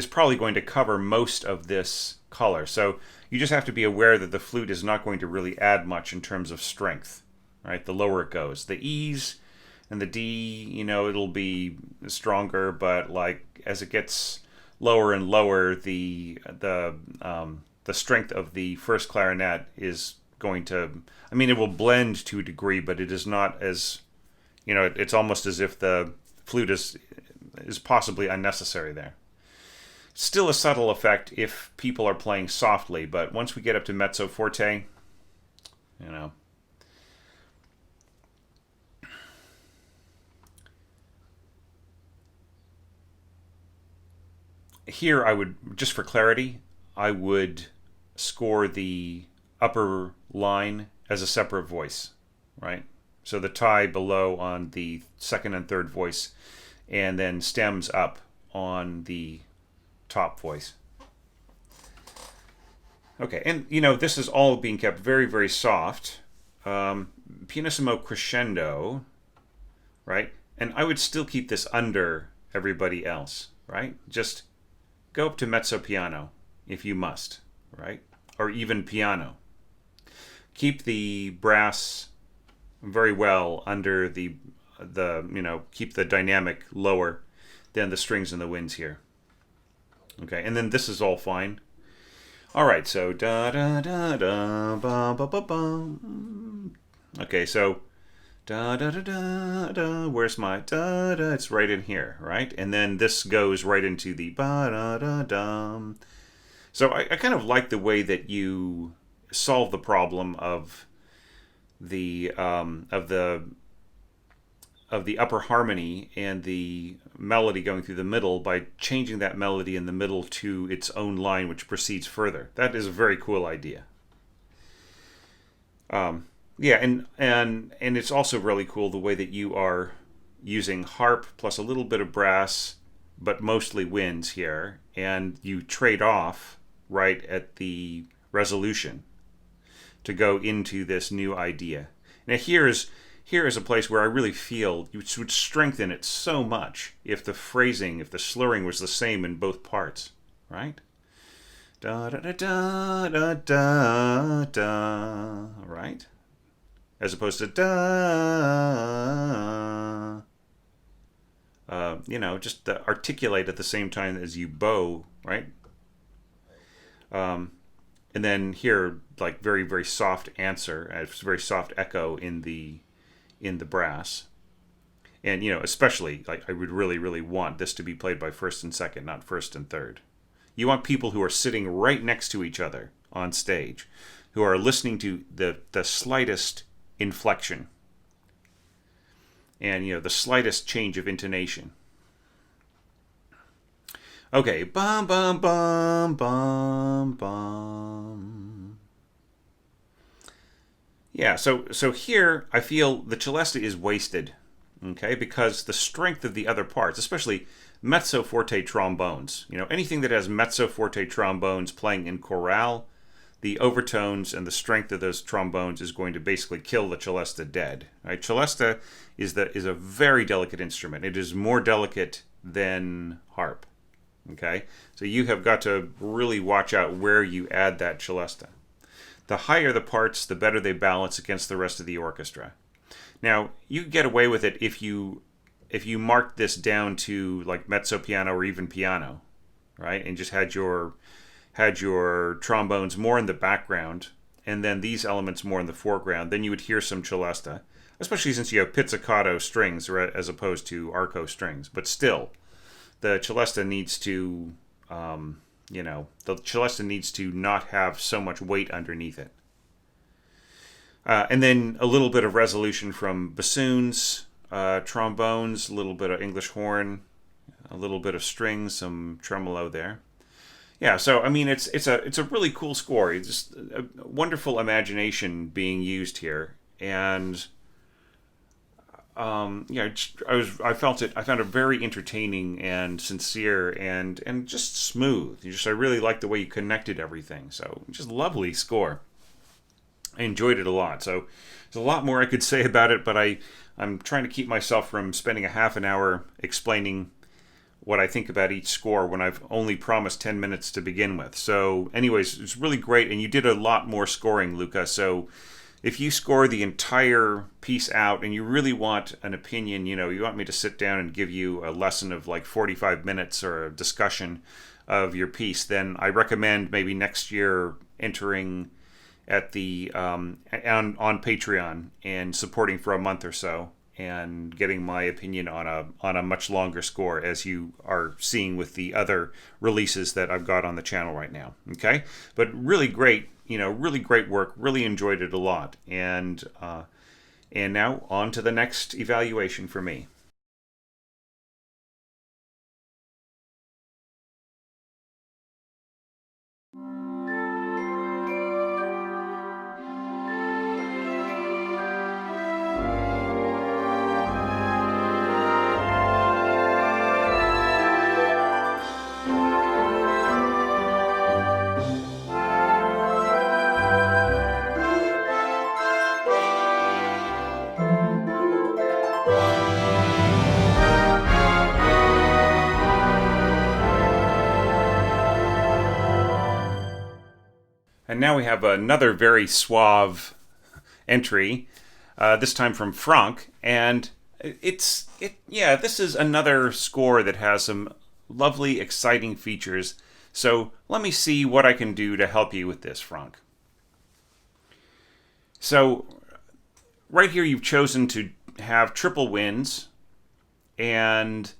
probably going to cover most of this color. So you just have to be aware that the flute is not going to really add much in terms of strength, right? The lower it goes. The E's and the D, it'll be stronger, but like as it gets lower and lower, the strength of the first clarinet is going to, it will blend to a degree, but it is not as, it's almost as if the flute is possibly unnecessary there. Still a subtle effect if people are playing softly, but once we get up to mezzo forte, Here I would, just for clarity, I would score the upper line as a separate voice, right? So the tie below on the second and third voice, and then stems up on the top voice. Okay, and this is all being kept very, very soft. Pianissimo crescendo, right? And I would still keep this under everybody else, right? Just go up to mezzo piano if you must, right? Or even piano. Keep the brass very well under the keep the dynamic lower than the strings and the winds here. Okay, and then this is all fine. All right, so da da da da ba ba ba ba. Okay, so da da da da da. Where's my da da? It's right in here, right? And then this goes right into the ba da da dum. So I kind of like the way that you solve the problem of the upper harmony and the melody going through the middle by changing that melody in the middle to its own line, which proceeds further. That is a very cool idea. Yeah, and it's also really cool the way that you are using harp plus a little bit of brass, but mostly winds here, and you trade off right at the resolution to go into this new idea. Now here is a place where I really feel you would strengthen it so much if the phrasing, if the slurring was the same in both parts, right? Da da da da da da da, right? As opposed to da, just articulate at the same time as you bow, right? And then here, like very, very soft answer, very soft echo in the brass. And, especially, like, I would really, really want this to be played by first and second, not first and third. You want people who are sitting right next to each other on stage, who are listening to the slightest inflection and, the slightest change of intonation. Okay, bum, bum, bum, bum, bum. Yeah, so here I feel the celesta is wasted, okay, because the strength of the other parts, especially mezzo forte trombones, anything that has mezzo forte trombones playing in chorale, the overtones and the strength of those trombones is going to basically kill the celesta dead. Right? Celesta is a very delicate instrument. It is more delicate than harp. Okay, so you have got to really watch out where you add that celesta. The higher the parts, the better they balance against the rest of the orchestra. Now, you get away with it if you marked this down to like mezzo piano or even piano, right? And just had your trombones more in the background and then these elements more in the foreground. Then you would hear some celesta, especially since you have pizzicato strings as opposed to arco strings. But still, the celesta needs to not have so much weight underneath it. And then a little bit of resolution from bassoons, trombones, a little bit of English horn, a little bit of strings, some tremolo there. Yeah, so I mean, it's a really cool score. It's just a wonderful imagination being used here, and I found it very entertaining and sincere and just smooth. I really liked the way you connected everything. So just lovely score. I enjoyed it a lot. So there's a lot more I could say about it, but I'm trying to keep myself from spending a half an hour explaining what I think about each score when I've only promised 10 minutes to begin with. So anyways, it's really great, and you did a lot more scoring, Luca. So if you score the entire piece out and you really want an opinion, you want me to sit down and give you a lesson of like 45 minutes or a discussion of your piece, then I recommend maybe next year entering at the on Patreon and supporting for a month or so and getting my opinion on a much longer score, as you are seeing with the other releases that I've got on the channel right now. Okay, but really great, really great work. Really enjoyed it a lot, and now on to the next evaluation for me. And now we have another very suave entry, this time from Franck, and this is another score that has some lovely, exciting features. So let me see what I can do to help you with this, Franck. So right here you've chosen to have triple winds, and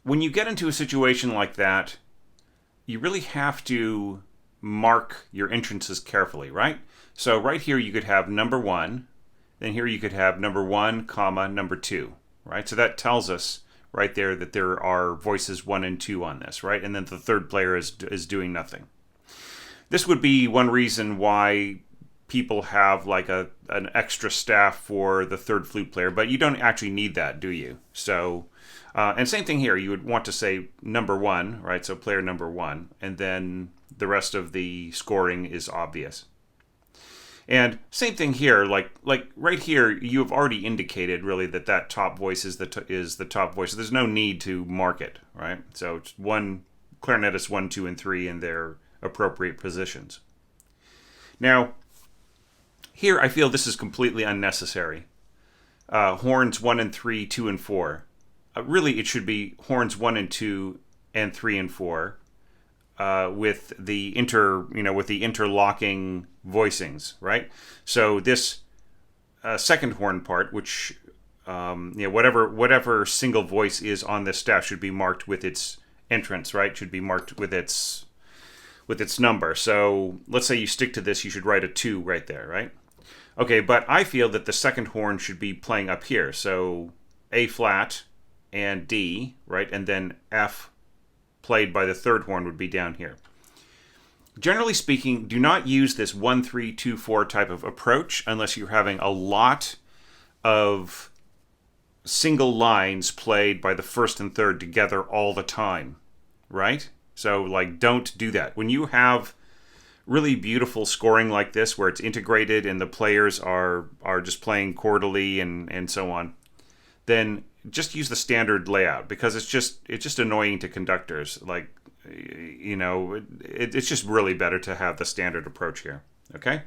when you get into a situation like that, you really have to mark your entrances carefully, right? So right here you could have number 1, then here you could have number 1, comma, number 2, right? So that tells us right there that there are voices 1 and 2 on this, right? And then the third player is doing nothing. This would be one reason why people have like an extra staff for the third flute player, but you don't actually need that, do you? So, and same thing here, you would want to say number 1, right? So player number 1, and then the rest of the scoring is obvious. And same thing here, like right here, you have already indicated really that top voice is the top voice. So there's no need to mark it, right? So it's clarinetist 1, 2, and 3 in their appropriate positions. Now, here I feel this is completely unnecessary. Horns 1 and 3, 2 and 4. Really, it should be horns 1 and 2 and 3 and 4. With the interlocking voicings, right? So this second horn part, which whatever single voice is on this staff should be marked with its entrance, right? Should be marked with its number. So let's say you stick to this, you should write a 2 right there, right? Okay, but I feel that the second horn should be playing up here. So A flat and D, right? And then F played by the third horn would be down here. Generally speaking, do not use this 1, 3, 2, 4 type of approach unless you're having a lot of single lines played by the first and third together all the time, right? So, like, don't do that. When you have really beautiful scoring like this, where it's integrated and the players are just playing chordally and so on, then just use the standard layout, because it's just annoying to conductors. Like, you know, it's just really better to have the standard approach here. Okay.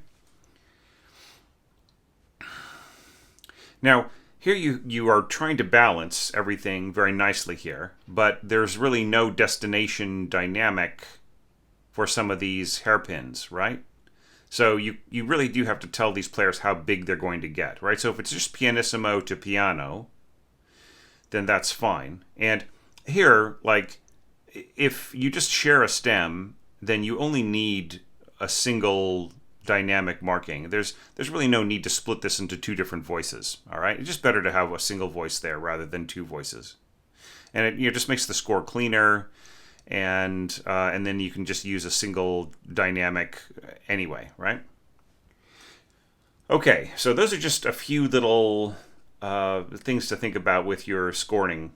Now, here you are trying to balance everything very nicely here, but there's really no destination dynamic for some of these hairpins, right? So you really do have to tell these players how big they're going to get, right? So if it's just pianissimo to piano, then that's fine. And here, like, if you just share a stem, then you only need a single dynamic marking. There's really no need to split this into 2 different voices, all right? It's just better to have a single voice there rather than 2 voices. And it just makes the score cleaner, and then you can just use a single dynamic anyway, right? Okay, so those are just a few little things to think about with your scoring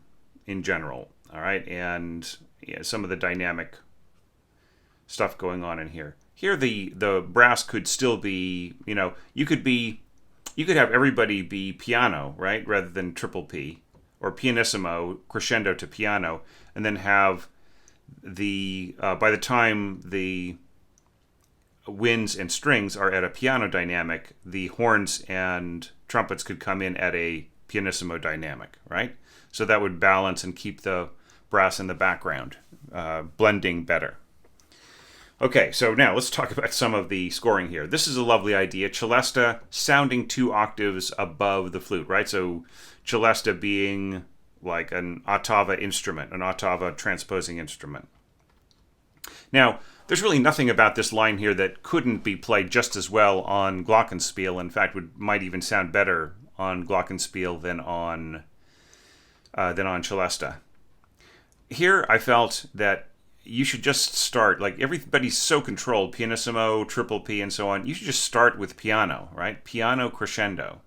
in general, all right? And some of the dynamic stuff going on in here. Here the brass could still be, you could have everybody be piano, right, rather than triple P, or pianissimo, crescendo to piano, and then have by the time the winds and strings are at a piano dynamic, the horns and trumpets could come in at a pianissimo dynamic, right? So that would balance and keep the brass in the background, blending better. Okay, so now let's talk about some of the scoring here. This is a lovely idea. Celesta sounding 2 octaves above the flute, right? So celesta being like an ottava instrument, an ottava transposing instrument. Now, there's really nothing about this line here that couldn't be played just as well on glockenspiel. In fact, might even sound better on glockenspiel than on celesta. Here, I felt that you should just start, like, everybody's so controlled, pianissimo, triple P, and so on. You should just start with piano, right? Piano crescendo.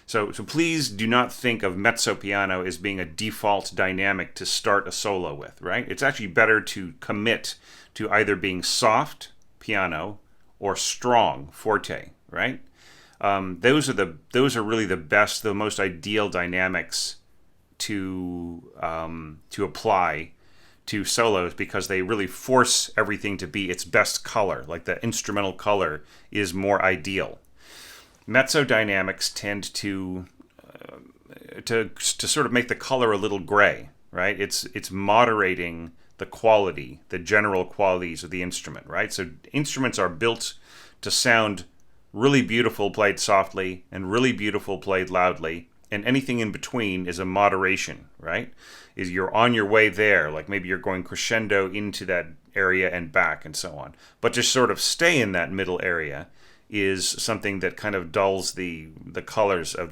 So please do not think of mezzo piano as being a default dynamic to start a solo with, right? It's actually better to commit to either being soft piano or strong forte, right? Those are really the best, the most ideal dynamics to apply to solos, because they really force everything to be its best color. Like, the instrumental color is more ideal. Mezzo dynamics tend to sort of make the color a little gray, right? It's moderating the quality, the general qualities of the instrument, right? So instruments are built to sound really beautiful played softly and really beautiful played loudly, and anything in between is a moderation, right? Is you're on your way there, like maybe you're going crescendo into that area and back and so on. But to sort of stay in that middle area is something that kind of dulls the colors of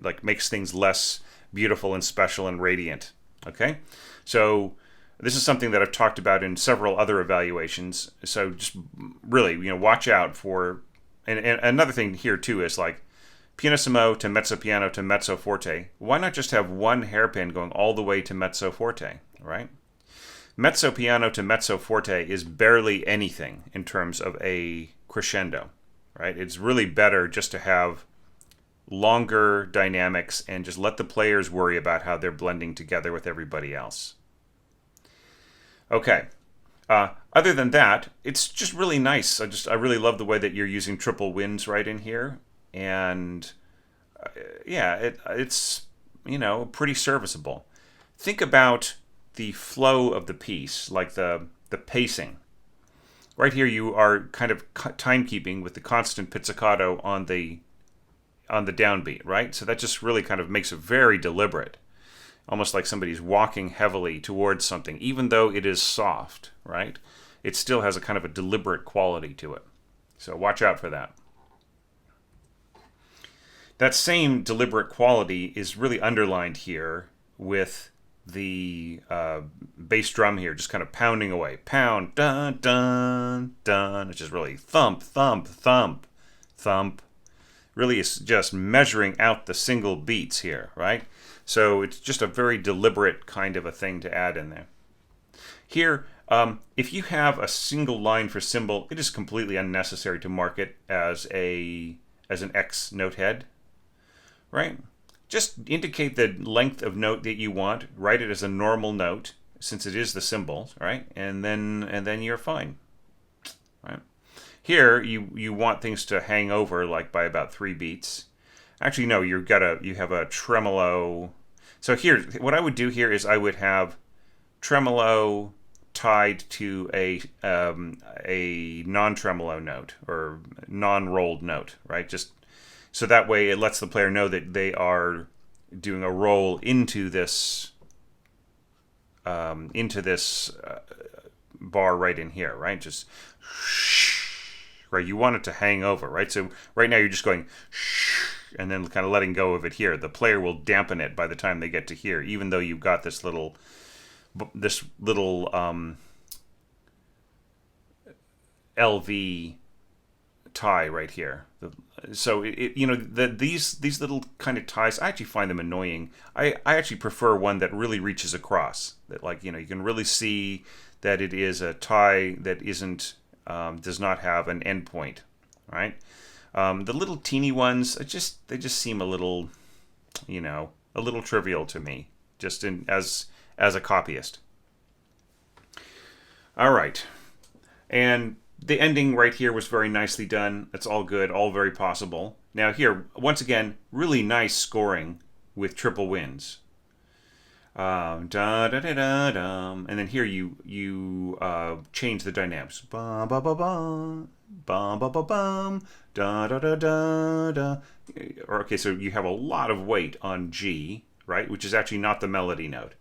like makes things less beautiful and special and radiant, okay? So this is something that I've talked about in several other evaluations. So just really, watch out for, and another thing here too is, like, pianissimo to mezzo piano to mezzo forte. Why not just have one hairpin going all the way to mezzo forte, right? Mezzo piano to mezzo forte is barely anything in terms of a crescendo, right? It's really better just to have longer dynamics and just let the players worry about how they're blending together with everybody else. Okay. Other than that, it's just really nice. I really love the way that you're using triple winds right in here. And it's pretty serviceable. Think about the flow of the piece, like the pacing. Right here, you are kind of timekeeping with the constant pizzicato on the on the downbeat, right? So that just really kind of makes it very deliberate, almost like somebody's walking heavily towards something, even though it is soft, right? It still has a kind of a deliberate quality to it. So watch out for that. That same deliberate quality is really underlined here with the bass drum here, just kind of pounding away. Pound, dun, dun, dun. It's just really thump, thump, thump, thump. Really is just measuring out the single beats here, right? So it's just a very deliberate kind of a thing to add in there. Here, if you have a single line for cymbal, it is completely unnecessary to mark it as an X note head, right? Just indicate the length of note that you want. Write it as a normal note, since it is the cymbals, right? And then you're fine, right? Here you want things to hang over like by about 3 beats. Actually, no, you have a tremolo. So here, what I would do here is I would have tremolo tied to a non-tremolo note or non-rolled note, right? Just so that way it lets the player know that they are doing a roll into this bar right in here, right? Just right. You want it to hang over, right? So right now you're just going and then kind of letting go of it here. The player will dampen it by the time they get to here, even though you've got this little LV tie right here. So these little kind of ties, I actually find them annoying. I actually prefer one that really reaches across. That you can really see that it is a tie that isn't does not have an end point, right? The little teeny ones, they just seem a little, a little trivial to me, just as a copyist. All right, and the ending right here was very nicely done. It's all good, all very possible. Now here, once again, really nice scoring with triple winds. Da da da da da. And then here you change the dynamics. Ba ba ba ba, ba ba ba bum, da da da da da. Okay, so you have a lot of weight on G, right? Which is actually not the melody note.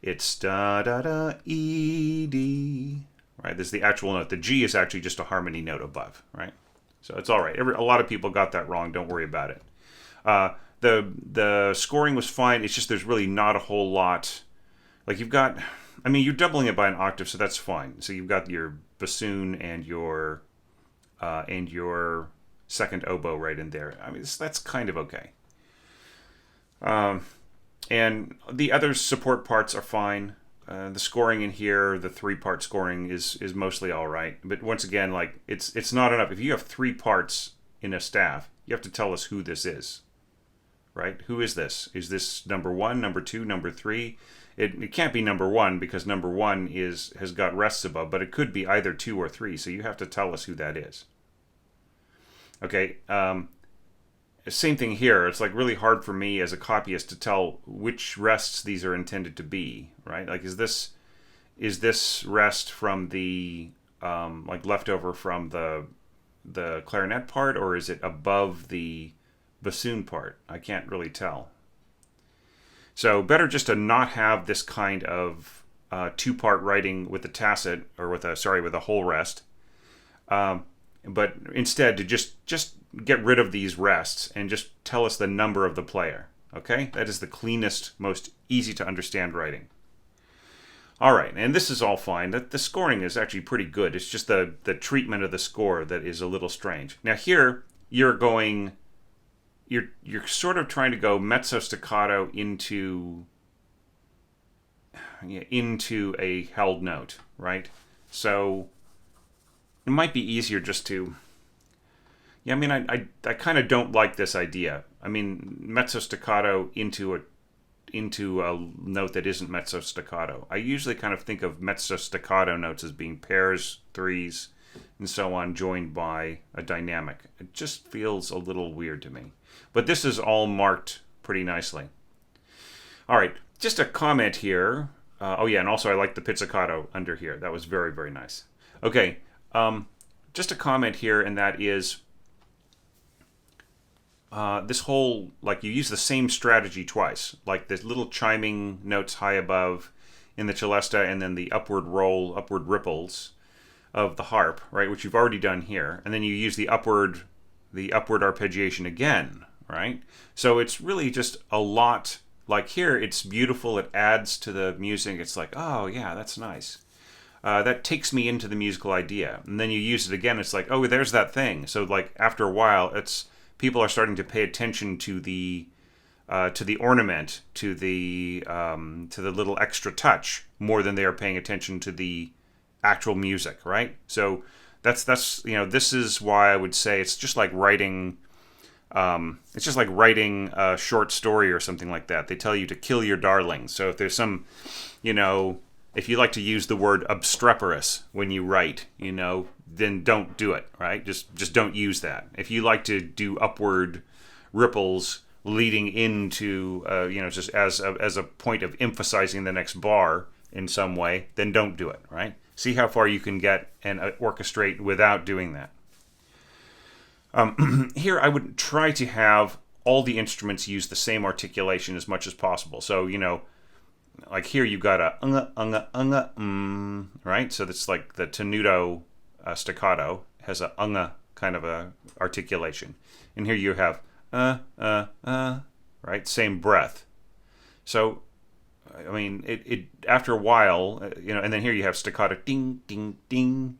It's da da da E D. Right, this is the actual note. The G is actually just a harmony note above, right? So it's all right. A lot of people got that wrong. Don't worry about it. The scoring was fine. It's just there's really not a whole lot. Like you're doubling it by an octave, so that's fine. So you've got your bassoon and your second oboe right in there. I mean, that's kind of okay. And the other support parts are fine. The scoring in here, the 3-part scoring is mostly all right. But once again, it's not enough. If you have 3 parts in a staff, you have to tell us who this is, right? Who is this? Is this number 1, number 2, number 3? It can't be number 1 because number 1 has got rests above, but it could be either 2 or 3. So you have to tell us who that is. Okay. Same thing here. It's really hard for me as a copyist to tell which rests these are intended to be, right? Like, is this rest from the leftover from the clarinet part, or is it above the bassoon part? I can't really tell. So better just to not have this kind of 2-part writing with the tacit or with a whole rest, but instead to just get rid of these rests and just tell us the number of the player. Okay? That is the cleanest, most easy to understand writing. All right, and this is all fine. The scoring is actually pretty good. It's just the treatment of the score that is a little strange. Now here, you're sort of trying to go mezzo staccato into a held note, right? So it might be easier just to... Yeah, I mean, I kind of don't like this idea. I mean, mezzo staccato into a note that isn't mezzo staccato. I usually kind of think of mezzo staccato notes as being pairs, threes, and so on, joined by a dynamic. It just feels a little weird to me. But this is all marked pretty nicely. All right, just a comment here. Oh yeah, and also I like the pizzicato under here. That was very, very nice. Okay, just a comment here, and that is... this whole, like, you use the same strategy twice, like the little chiming notes high above in the celesta, and then the upward ripples of the harp, right, which you've already done here, and then you use the upward arpeggiation again, right? So it's really just a lot. Like here, it's beautiful. It adds to the music. It's like, oh yeah, that's nice. That takes me into the musical idea, and then you use it again. It's like, oh, there's that thing. So like after a while, it's people are starting to pay attention to the ornament, to the little extra touch more than they are paying attention to the actual music, right? So that's this is why I would say it's just like writing. It's just like writing a short story or something like that. They tell you to kill your darlings. So if there's some, if you like to use the word obstreperous when you write, then don't do it, right? Just don't use that. If you like to do upward ripples leading into, just as a point of emphasizing the next bar in some way, then don't do it, right? See how far you can get and orchestrate without doing that. Here, I would try to have all the instruments use the same articulation as much as possible. So, like here you've got a right? So that's like the tenuto staccato has a kind of a articulation. And here you have right? Same breath. So, I mean, it after a while, and then here you have staccato, ding, ding, ding.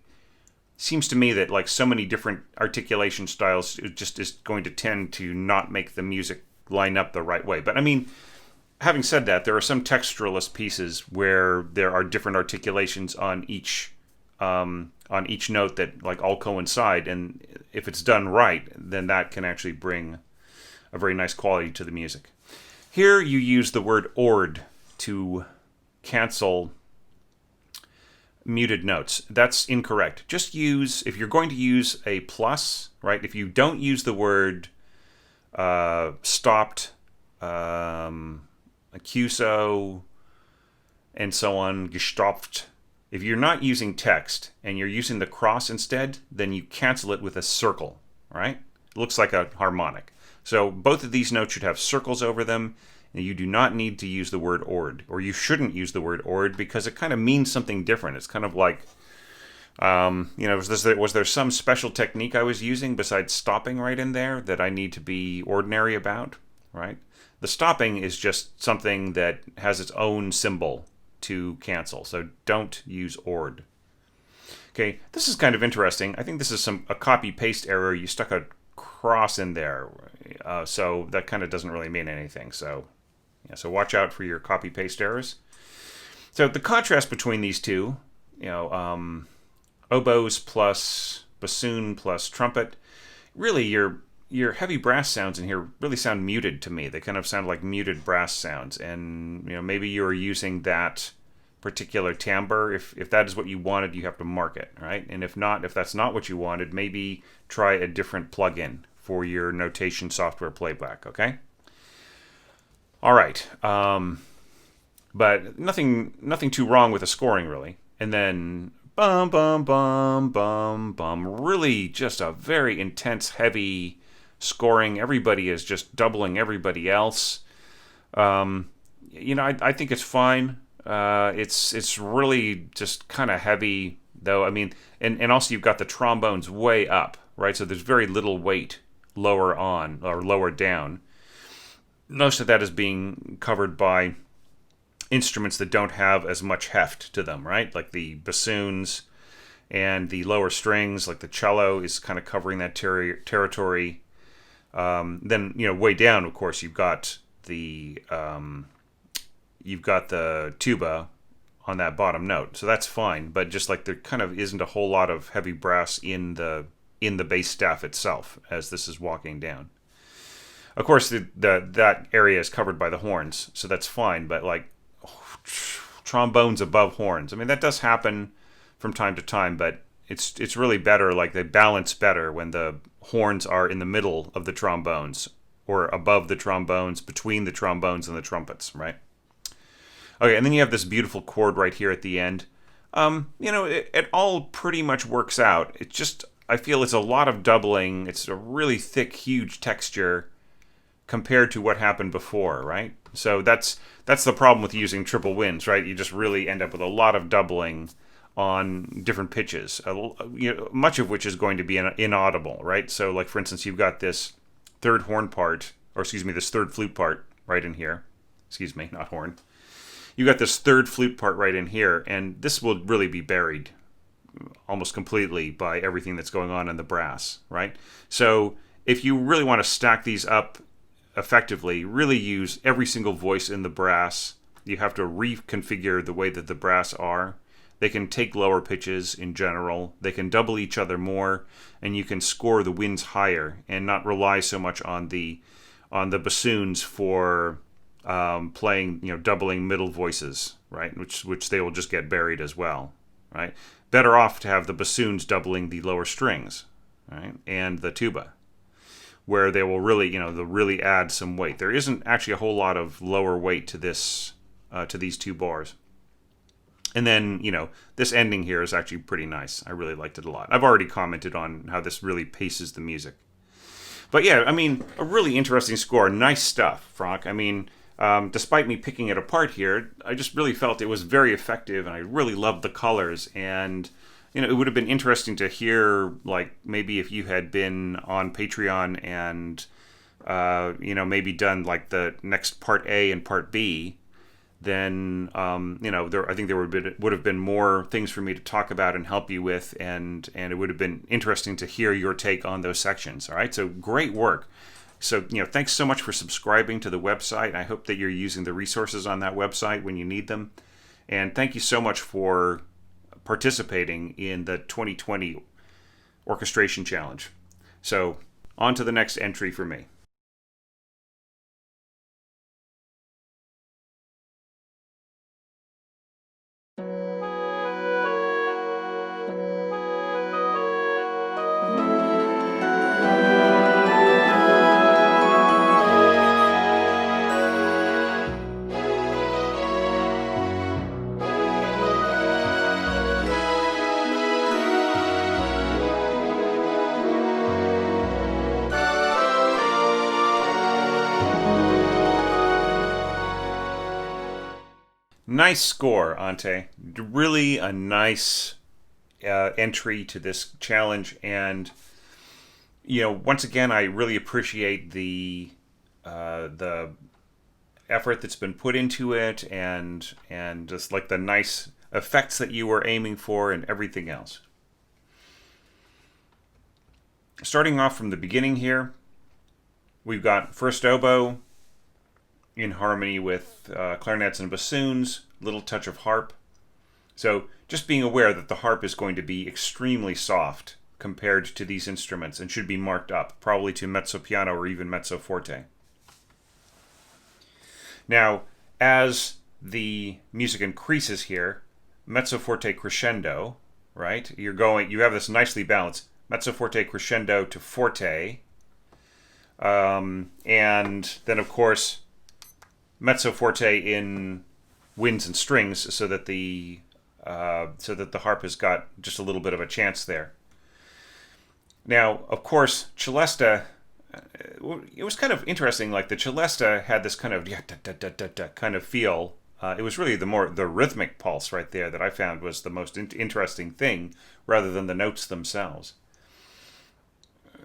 Seems to me that like so many different articulation styles, it just is going to tend to not make the music line up the right way. But I mean, having said that, there are some texturalist pieces where there are different articulations on each note that like all coincide, and if it's done right, then that can actually bring a very nice quality to the music. Here you use the word ord to cancel muted notes. That's incorrect. Just use, if you're going to use a plus, right? If you don't use the word stopped, accuso, and so on, gestopft. If you're not using text and you're using the cross instead, then you cancel it with a circle, right? It looks like a harmonic. So both of these notes should have circles over them. You do not need to use the word ord, or you shouldn't use the word ord because it kind of means something different. It's kind of like, was there some special technique I was using besides stopping right in there that I need to be ordinary about, right? The stopping is just something that has its own symbol to cancel, so don't use ord. Okay, this is kind of interesting. I think this is a copy-paste error. You stuck a cross in there, so that kind of doesn't really mean anything, so watch out for your copy-paste errors. So the contrast between these two, oboes plus bassoon plus trumpet, really your heavy brass sounds in here really sound muted to me. They kind of sound like muted brass sounds, and maybe you're using that particular timbre. If that is what you wanted, you have to mark it, right? And if that's not what you wanted, maybe try a different plugin for your notation software playback, okay? All right, but nothing too wrong with the scoring, really. And then bum, bum, bum, bum, bum, really just a very intense, heavy scoring. Everybody is just doubling everybody else. I think it's fine. It's really just kind of heavy, though. I mean, and also you've got the trombones way up, right? So there's very little weight lower on or lower down. Most of that is being covered by instruments that don't have as much heft to them, right? Like the bassoons and the lower strings, like the cello is kind of covering that territory. Then, way down, of course, you've got the tuba on that bottom note, so that's fine. But just like there kind of isn't a whole lot of heavy brass in the bass staff itself as this is walking down. Of course, that area is covered by the horns, so that's fine. But like trombones above horns, I mean that does happen from time to time, but it's really better. Like they balance better when the horns are in the middle of the trombones or above the trombones, between the trombones and the trumpets, right? Okay, and then you have this beautiful chord right here at the end. It all pretty much works out. It just, I feel it's a lot of doubling. It's a really thick, huge texture. compared to what happened before, right? So that's the problem with using triple winds, right? You just really end up with a lot of doubling on different pitches, much of which is going to be inaudible, right? So, like for instance, you've got this third horn part, or excuse me, this third flute part right in here. Excuse me, not horn. You got this third flute part right in here, and this will really be buried almost completely by everything that's going on in the brass, right? So if you really want to stack these up effectively, really use every single voice in the brass. You have to reconfigure the way that the brass are. They can take lower pitches in general. They can double each other more, and you can score the winds higher and not rely so much on the bassoons for playing, doubling middle voices, right? Which they will just get buried as well, right? Better off to have the bassoons doubling the lower strings, right, and the tuba, where they will really, they'll really add some weight. There isn't actually a whole lot of lower weight to this, to these two bars. And then, this ending here is actually pretty nice. I really liked it a lot. I've already commented on how this really paces the music. But yeah, I mean, a really interesting score. Nice stuff, Franck. I mean, despite me picking it apart here, I just really felt it was very effective, and I really loved the colors. And, it would have been interesting to hear, like, maybe if you had been on Patreon and, maybe done, like, the next part A and part B, then I think there would have been more things for me to talk about and help you with, and it would have been interesting to hear your take on those sections. All right, so great work. So thanks so much for subscribing to the website. I hope that you're using the resources on that website when you need them, and thank you so much for participating in the 2020 orchestration challenge. So on to the next entry for me. Nice score, Ante. Really a nice entry to this challenge, and once again, I really appreciate the effort that's been put into it, and just like the nice effects that you were aiming for, and everything else. Starting off from the beginning here, we've got first oboe in harmony with clarinets and bassoons, little touch of harp. So just being aware that the harp is going to be extremely soft compared to these instruments and should be marked up, probably to mezzo piano or even mezzo forte. Now, as the music increases here, mezzo forte crescendo, right? You have this nicely balanced mezzo forte crescendo to forte, and then of course mezzo forte in winds and strings, so that the harp has got just a little bit of a chance there. Now, of course, celesta, it was kind of interesting. Like the celesta had this kind of kind of feel. It was really the rhythmic pulse right there that I found was the most interesting thing, rather than the notes themselves.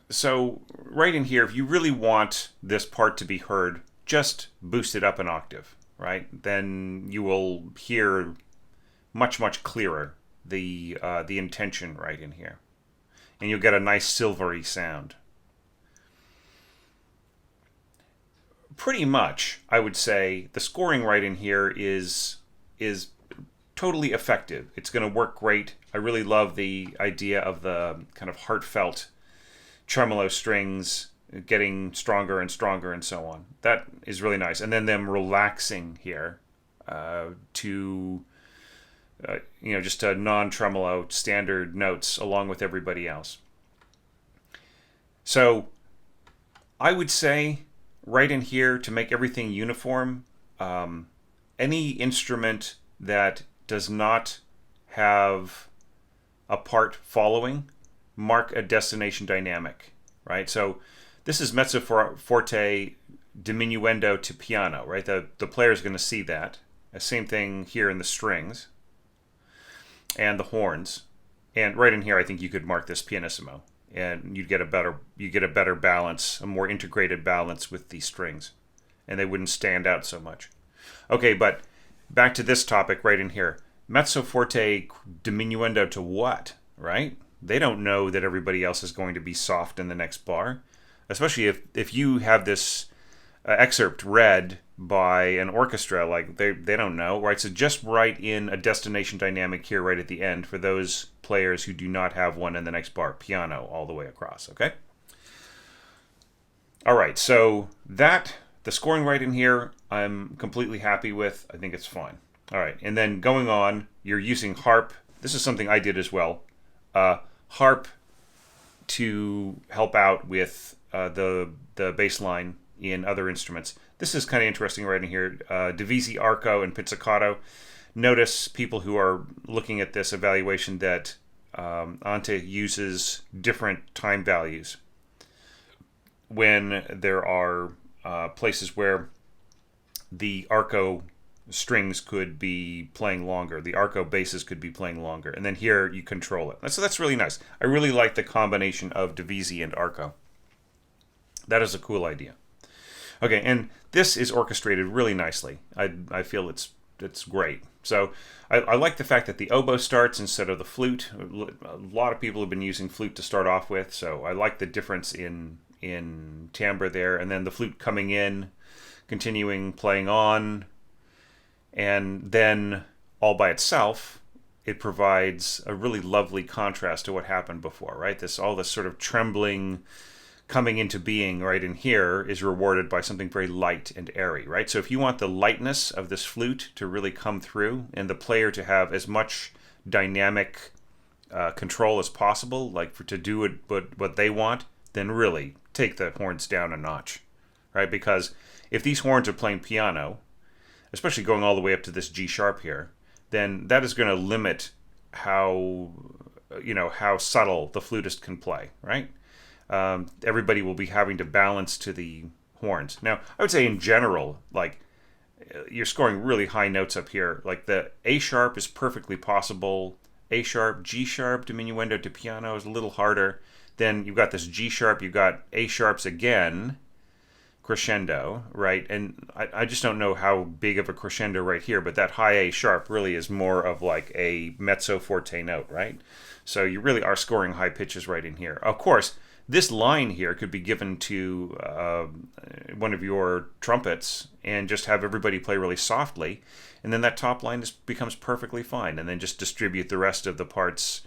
So right in here, if you really want this part to be heard, just boost it up an octave, right? Then you will hear much, much clearer the intention right in here. And you'll get a nice silvery sound. Pretty much, I would say, the scoring right in here is totally effective. It's going to work great. I really love the idea of the kind of heartfelt tremolo strings getting stronger and stronger and so on. That is really nice. And then them relaxing here to just a non-tremolo standard notes along with everybody else. So I would say right in here, to make everything uniform, any instrument that does not have a part following, mark a destination dynamic, right? So this is mezzo forte diminuendo to piano, right? The player is going to see that. Same thing here in the strings and the horns. And right in here, I think you could mark this pianissimo, and you get a better balance, a more integrated balance with these strings, and they wouldn't stand out so much. Okay, but back to this topic right in here. Mezzo forte diminuendo to what, right? They don't know that everybody else is going to be soft in the next bar, especially if you have this excerpt read by an orchestra, like they don't know, right? So just write in a destination dynamic here right at the end for those players who do not have one in the next bar, piano all the way across, okay? All right, so the scoring right in here, I'm completely happy with. I think it's fine. All right, and then going on, you're using harp. This is something I did as well. Harp to help out with the bass line in other instruments. This is kind of interesting right in here. Divisi, arco, and pizzicato. Notice people who are looking at this evaluation that Ante uses different time values when there are places where the arco strings could be playing longer. The arco basses could be playing longer. And then here you control it. So that's really nice. I really like the combination of divisi and arco. That is a cool idea. Okay, and this is orchestrated really nicely. I feel it's great. So I like the fact that the oboe starts instead of the flute. A lot of people have been using flute to start off with, so I like the difference in timbre there. And then the flute coming in, continuing playing on, and then all by itself, it provides a really lovely contrast to what happened before, right? All this sort of trembling coming into being right in here is rewarded by something very light and airy, right? So if you want the lightness of this flute to really come through and the player to have as much dynamic control as possible, to do it what they want, then really take the horns down a notch, right? Because if these horns are playing piano, especially going all the way up to this G sharp here, then that is going to limit how subtle the flutist can play, right? Everybody will be having to balance to the horns. Now, I would say in general, you're scoring really high notes up here. Like the A sharp is perfectly possible. A sharp, G sharp, diminuendo to piano is a little harder. Then you've got this G sharp, you've got A sharps again, crescendo, right? And I just don't know how big of a crescendo right here, but that high A sharp really is more of like a mezzo forte note, right? So you really are scoring high pitches right in here. Of course, this line here could be given to one of your trumpets and just have everybody play really softly, and then that top line becomes perfectly fine, and then just distribute the rest of the parts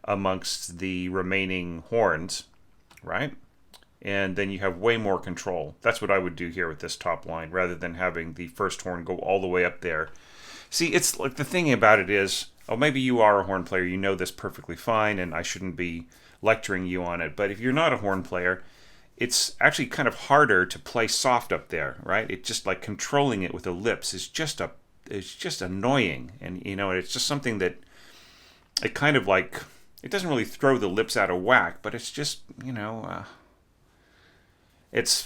amongst the remaining horns, right? And then you have way more control. That's what I would do here with this top line, rather than having the first horn go all the way up there. See, it's like the thing about it is, maybe you are a horn player, you know this perfectly fine, and I shouldn't be lecturing you on it, but if you're not a horn player, it's actually kind of harder to play soft up there, right? It's just like controlling it with the lips is just annoying, and it's just something that it kind of like, it doesn't really throw the lips out of whack, but it's just it's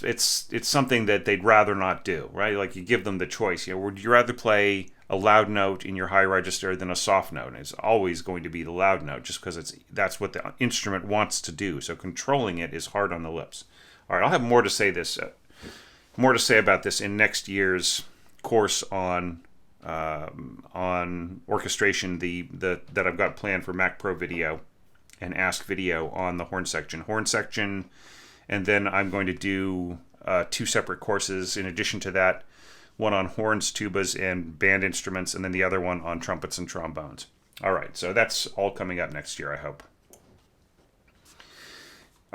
something that they'd rather not do, right? Like you give them the choice. Would you rather play a loud note in your high register than a soft note? And it's always going to be the loud note, just because that's what the instrument wants to do. So controlling it is hard on the lips. All right, I'll have more to say about this in next year's course on orchestration, that I've got planned for Mac Pro Video and Ask Video on the horn section. And then I'm going to do 2 separate courses in addition to that, one on horns, tubas, and band instruments, and then the other one on trumpets and trombones. All right, so that's all coming up next year, I hope.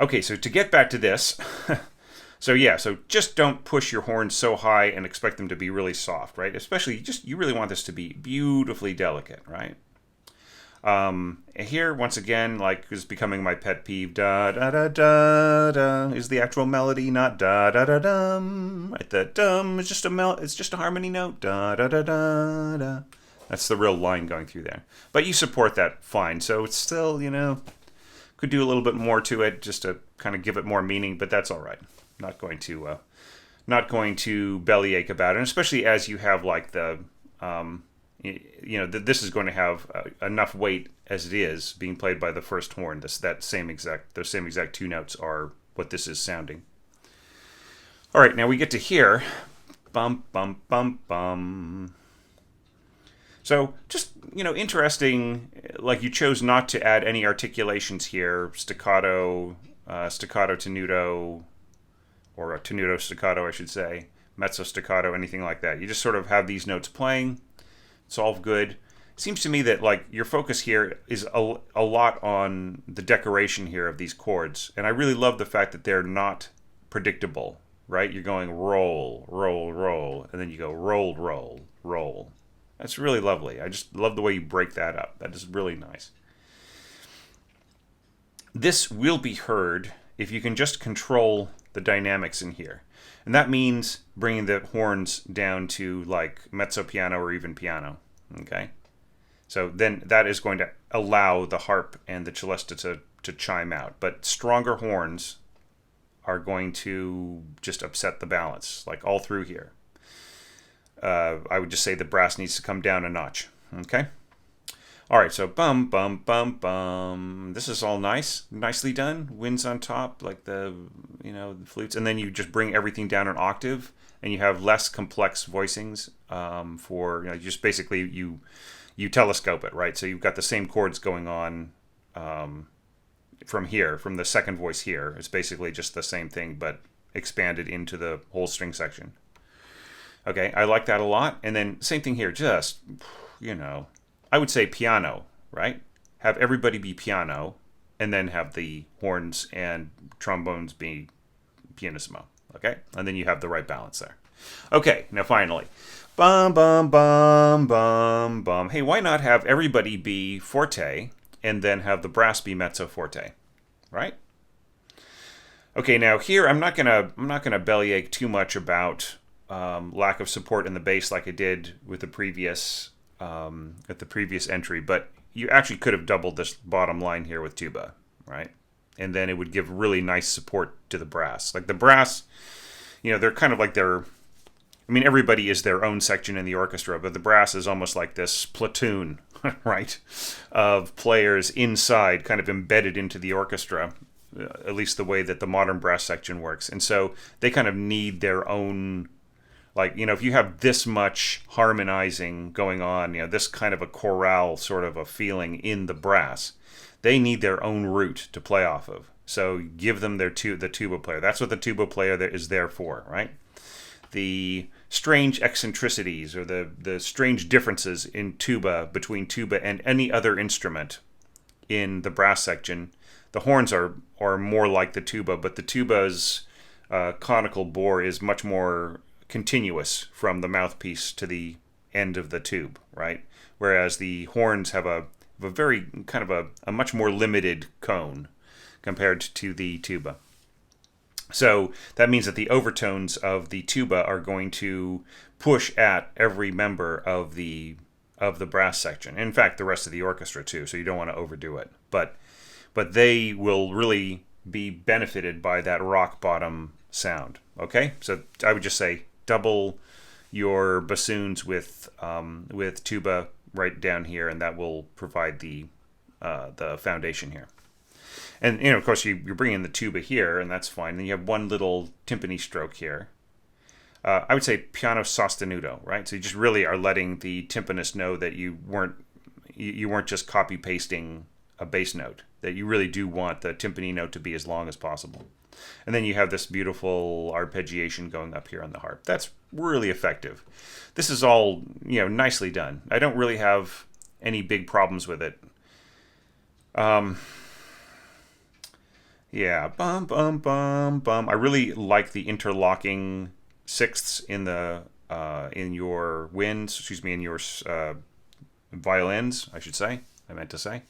Okay, so to get back to this, so just don't push your horns so high and expect them to be really soft, right? Especially, you really want this to be beautifully delicate, right? Here, once again, is becoming my pet peeve. Da da da da da is the actual melody, not da da da dum. Right, the dum is it's just a harmony note. Da da da da da. That's the real line going through there. But you support that fine, so it's still, could do a little bit more to it just to kind of give it more meaning, but that's all right. Not going to not going to bellyache about it, and especially as you have like the this is going to have enough weight as it is being played by the first horn. Those same exact two notes are what this is sounding. All right, now we get to here. Bum, bum, bum, bum. So just, interesting, like you chose not to add any articulations here, staccato, staccato tenuto, or a tenuto staccato, I should say, mezzo staccato, anything like that. You just sort of have these notes playing. It's all good. It seems to me that like your focus here is a lot on the decoration here of these chords, and I really love the fact that they're not predictable, right? You're going roll, roll, roll, and then you go roll, roll, roll. That's really lovely. I just love the way you break that up. That is really nice. This will be heard if you can just control the dynamics in here. And that means bringing the horns down to like mezzo piano or even piano. Okay? So then that is going to allow the harp and the celesta to chime out. But stronger horns are going to just upset the balance, like all through here. I would just say the brass needs to come down a notch. Okay? All right, so bum, bum, bum, bum. This is all nicely done. Winds on top, like the flutes. And then you just bring everything down an octave, and you have less complex voicings for, just basically you telescope it, right? So you've got the same chords going on from here, from the second voice here. It's basically just the same thing, but expanded into the whole string section. Okay, I like that a lot. And then same thing here, just, I would say piano, right? Have everybody be piano, and then have the horns and trombones be pianissimo, okay? And then you have the right balance there. Okay, now finally. Bum, bum, bum, bum, bum. Hey, why not have everybody be forte, and then have the brass be mezzo forte, right? Okay, now here I'm not gonna bellyache too much about lack of support in the bass like I did with the previous entry, but you actually could have doubled this bottom line here with tuba, right? And then it would give really nice support to the brass. Like the brass, they're kind of like everybody is their own section in the orchestra, but the brass is almost like this platoon, right, of players inside, kind of embedded into the orchestra, at least the way that the modern brass section works. And so they kind of need their own, like, if you have this much harmonizing going on, this kind of a chorale sort of a feeling in the brass, they need their own root to play off of. So give them the tuba player. That's what the tuba player is there for, right? The strange eccentricities or the strange differences in tuba between tuba and any other instrument in the brass section. The horns are more like the tuba, but the tuba's conical bore is much more continuous from the mouthpiece to the end of the tube, right? Whereas the horns have a very kind of a much more limited cone compared to the tuba. So that means that the overtones of the tuba are going to push at every member of the brass section. In fact, the rest of the orchestra too. So you don't want to overdo it, but they will really be benefited by that rock bottom sound. Okay, so I would just say double your bassoons with tuba right down here, and that will provide the foundation here. And of course, you're bringing the tuba here, and that's fine. Then you have one little timpani stroke here. I would say piano sostenuto, right? So you just really are letting the timpanist know that you weren't just copy pasting a bass note. That you really do want the timpani note to be as long as possible. And then you have this beautiful arpeggiation going up here on the harp. That's really effective. This is all, nicely done. I don't really have any big problems with it. Yeah, bum, bum, bum, bum. I really like the interlocking sixths in your winds, in your violins, I should say. I meant to say.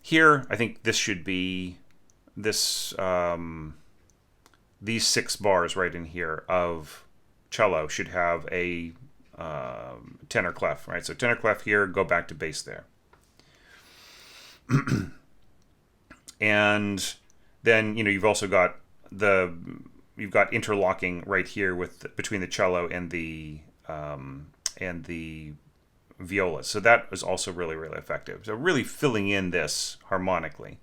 Here, I think this should be these 6 bars right in here of cello should have a tenor clef, right? So tenor clef here, go back to bass there. And then, you've also got the you've got interlocking right here between the cello and the violas. So that was also really, really effective. So really filling in this harmonically.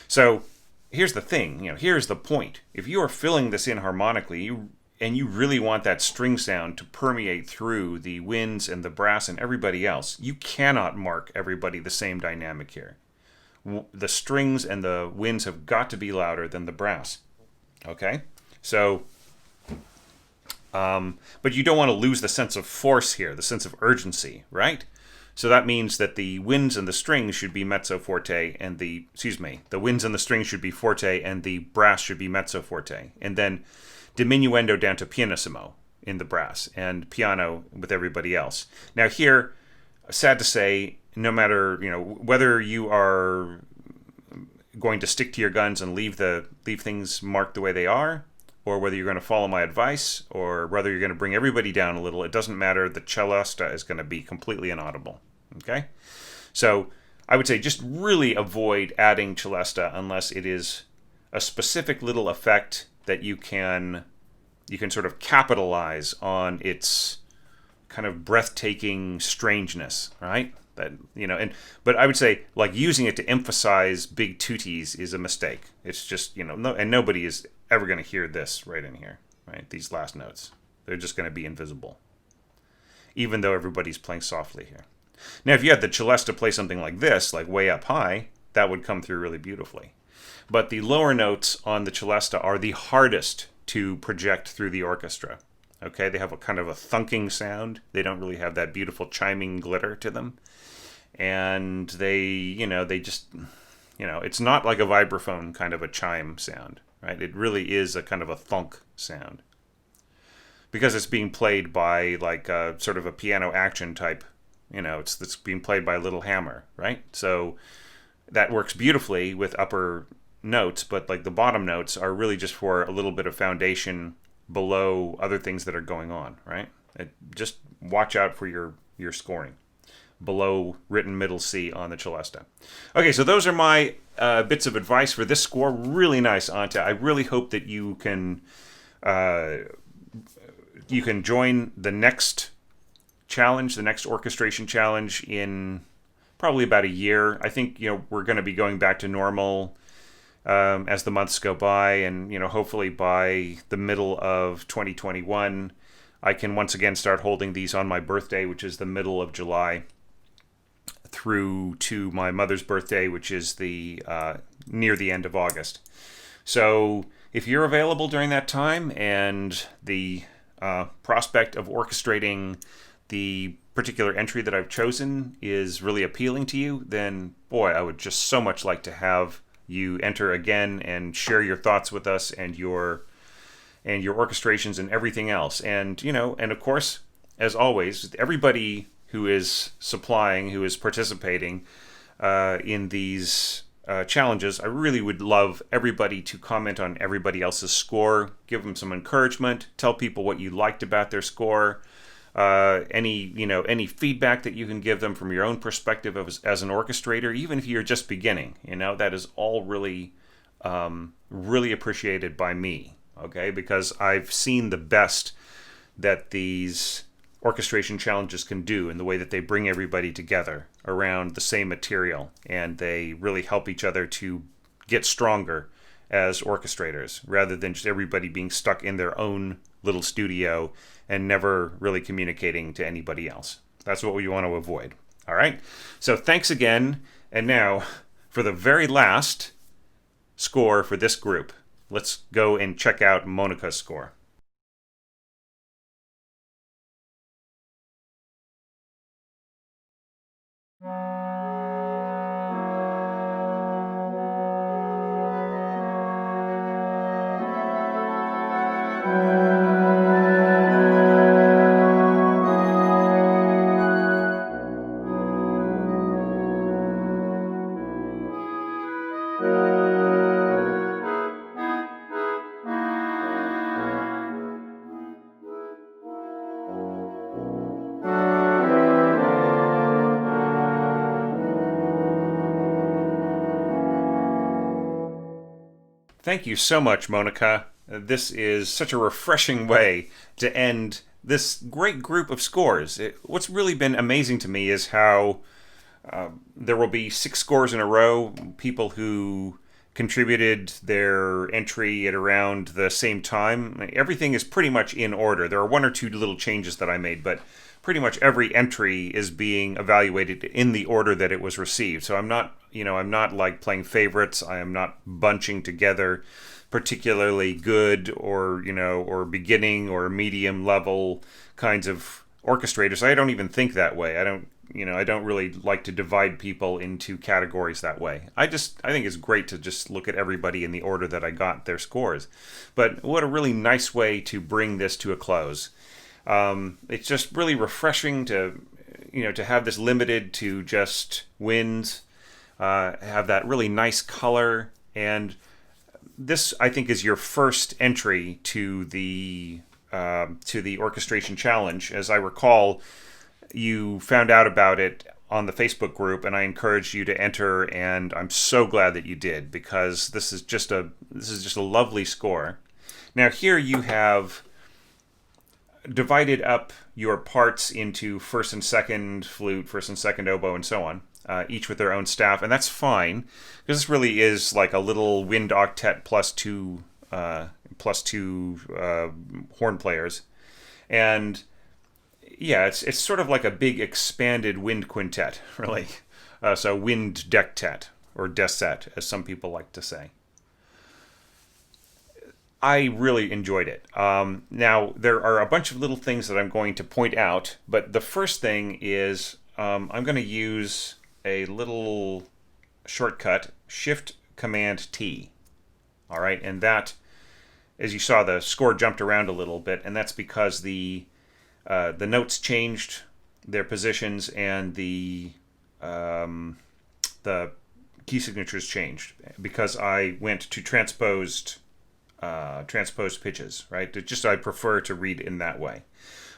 So here's the thing, here's the point. If you are filling this in harmonically, and you really want that string sound to permeate through the winds and the brass and everybody else, you cannot mark everybody the same dynamic here. The strings and the winds have got to be louder than the brass. Okay? So, but you don't want to lose the sense of force here, the sense of urgency, right? So that means that the winds and the strings should be mezzo forte, and the winds and the strings should be forte, and the brass should be mezzo forte, and then diminuendo down to pianissimo in the brass, and piano with everybody else. Now here, sad to say, no matter whether you are going to stick to your guns and leave things marked the way they are, or whether you're going to follow my advice, or whether you're going to bring everybody down a little, it doesn't matter. The celesta is going to be completely inaudible. Okay? So I would say just really avoid adding celesta unless it is a specific little effect that you can sort of capitalize on its kind of breathtaking strangeness, right? But I would say like using it to emphasize big tutis is a mistake. It's just, and nobody is ever going to hear this right in here, right? These last notes. They're just going to be invisible, even though everybody's playing softly here. Now, if you had the celesta play something like this, like way up high, that would come through really beautifully. But the lower notes on the celesta are the hardest to project through the orchestra. Okay, they have a kind of a thunking sound. They don't really have that beautiful chiming glitter to them. And they just, it's not like a vibraphone kind of a chime sound, right? It really is a kind of a thunk sound. Because it's being played by like a sort of a piano action type, it's being played by a little hammer, right? So that works beautifully with upper notes, but like the bottom notes are really just for a little bit of foundation below other things that are going on, right? Just watch out for your scoring below written middle C on the celesta. Okay, so those are my bits of advice for this score. Really nice, Anta. I really hope that you can join the next challenge, the next orchestration challenge in probably about a year. I think we're going to be going back to normal as the months go by, and hopefully by the middle of 2021 I can once again start holding these on my birthday, which is the middle of July, through to my mother's birthday, which is the near the end of August. So if you're available during that time and the prospect of orchestrating the particular entry that I've chosen is really appealing to you, then boy, I would just so much like to have you enter again and share your thoughts with us and your orchestrations and everything else. And and of course, as always, everybody who is supplying, who is participating in these challenges, I really would love everybody to comment on everybody else's score, give them some encouragement, tell people what you liked about their score, any feedback that you can give them from your own perspective as an orchestrator, even if you're just beginning. That is all really really appreciated by me, okay? Because I've seen the best that these orchestration challenges can do in the way that they bring everybody together around the same material, and they really help each other to get stronger as orchestrators, rather than just everybody being stuck in their own little studio and never really communicating to anybody else. That's what we want to avoid. All right? So thanks again. And now, for the very last score for this group, let's go and check out Monica's score. Thank you so much, Monica. this is such a refreshing way to end this great group of scores. What's really been amazing to me is how there will be 6 scores in a row, people who contributed their entry at around the same time. Everything is pretty much in order. There are 1 or 2 little changes that I made, but pretty much every entry is being evaluated in the order that it was received. So I'm not like playing favorites. I am not bunching together particularly good or beginning or medium level kinds of orchestrators. I don't even think that way. I don't really like to divide people into categories that way. I think it's great to just look at everybody in the order that I got their scores. But what a really nice way to bring this to a close. It's just really refreshing to have this limited to just winds, have that really nice color, and this I think is your first entry to the orchestration challenge. As I recall, you found out about it on the Facebook group, and I encouraged you to enter, and I'm so glad that you did, because this is just a lovely score. Now here you have divided up your parts into first and second flute, first and second oboe, and so on, each with their own staff, and that's fine, because this really is like a little wind octet plus two horn players, and yeah, it's sort of like a big expanded wind quintet, really. So wind dectet, or decet, as some people like to say. I really enjoyed it. Now, there are a bunch of little things that I'm going to point out, but the first thing is I'm going to use a little shortcut, Shift-Command-T. All right, and that, as you saw, the score jumped around a little bit, and that's because the notes changed their positions and the key signatures changed because I went to transposed pitches, right? I prefer to read in that way.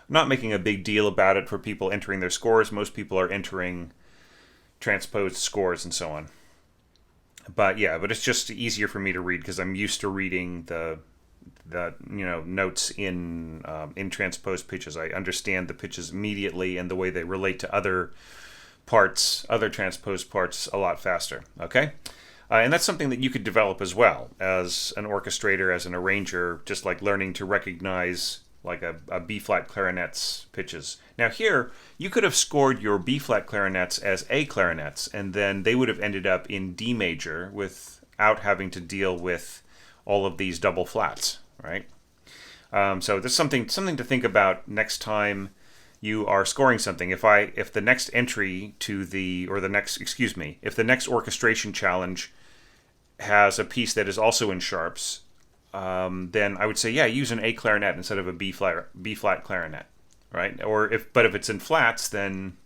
I'm not making a big deal about it for people entering their scores. Most people are entering transposed scores and so on. But it's just easier for me to read because I'm used to reading the notes in transposed pitches. I understand the pitches immediately and the way they relate to other transposed parts a lot faster. Okay. And that's something that you could develop as well as an orchestrator, as an arranger, just like learning to recognize like a B-flat clarinet's pitches. Now here, you could have scored your B-flat clarinets as A clarinets, and then they would have ended up in D major without having to deal with all of these double flats, right? So there's something to think about next time you are scoring something. If the next entry to if the next orchestration challenge has a piece that is also in sharps, then I would say, use an A clarinet instead of a B flat clarinet, right? But if it's in flats, then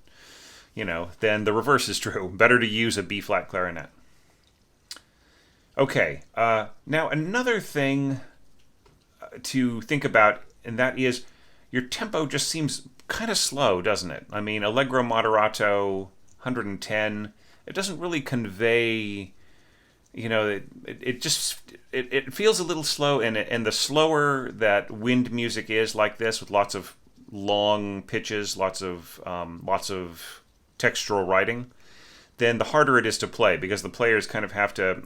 the reverse is true. Better to use a B flat clarinet. Okay, now another thing to think about, and that is your tempo just seems kind of slow, doesn't it? I mean, Allegro moderato, 110, it doesn't really convey, it feels a little slow, and the slower that wind music is like this, with lots of long pitches, lots of textural writing, then the harder it is to play, because the players kind of have to,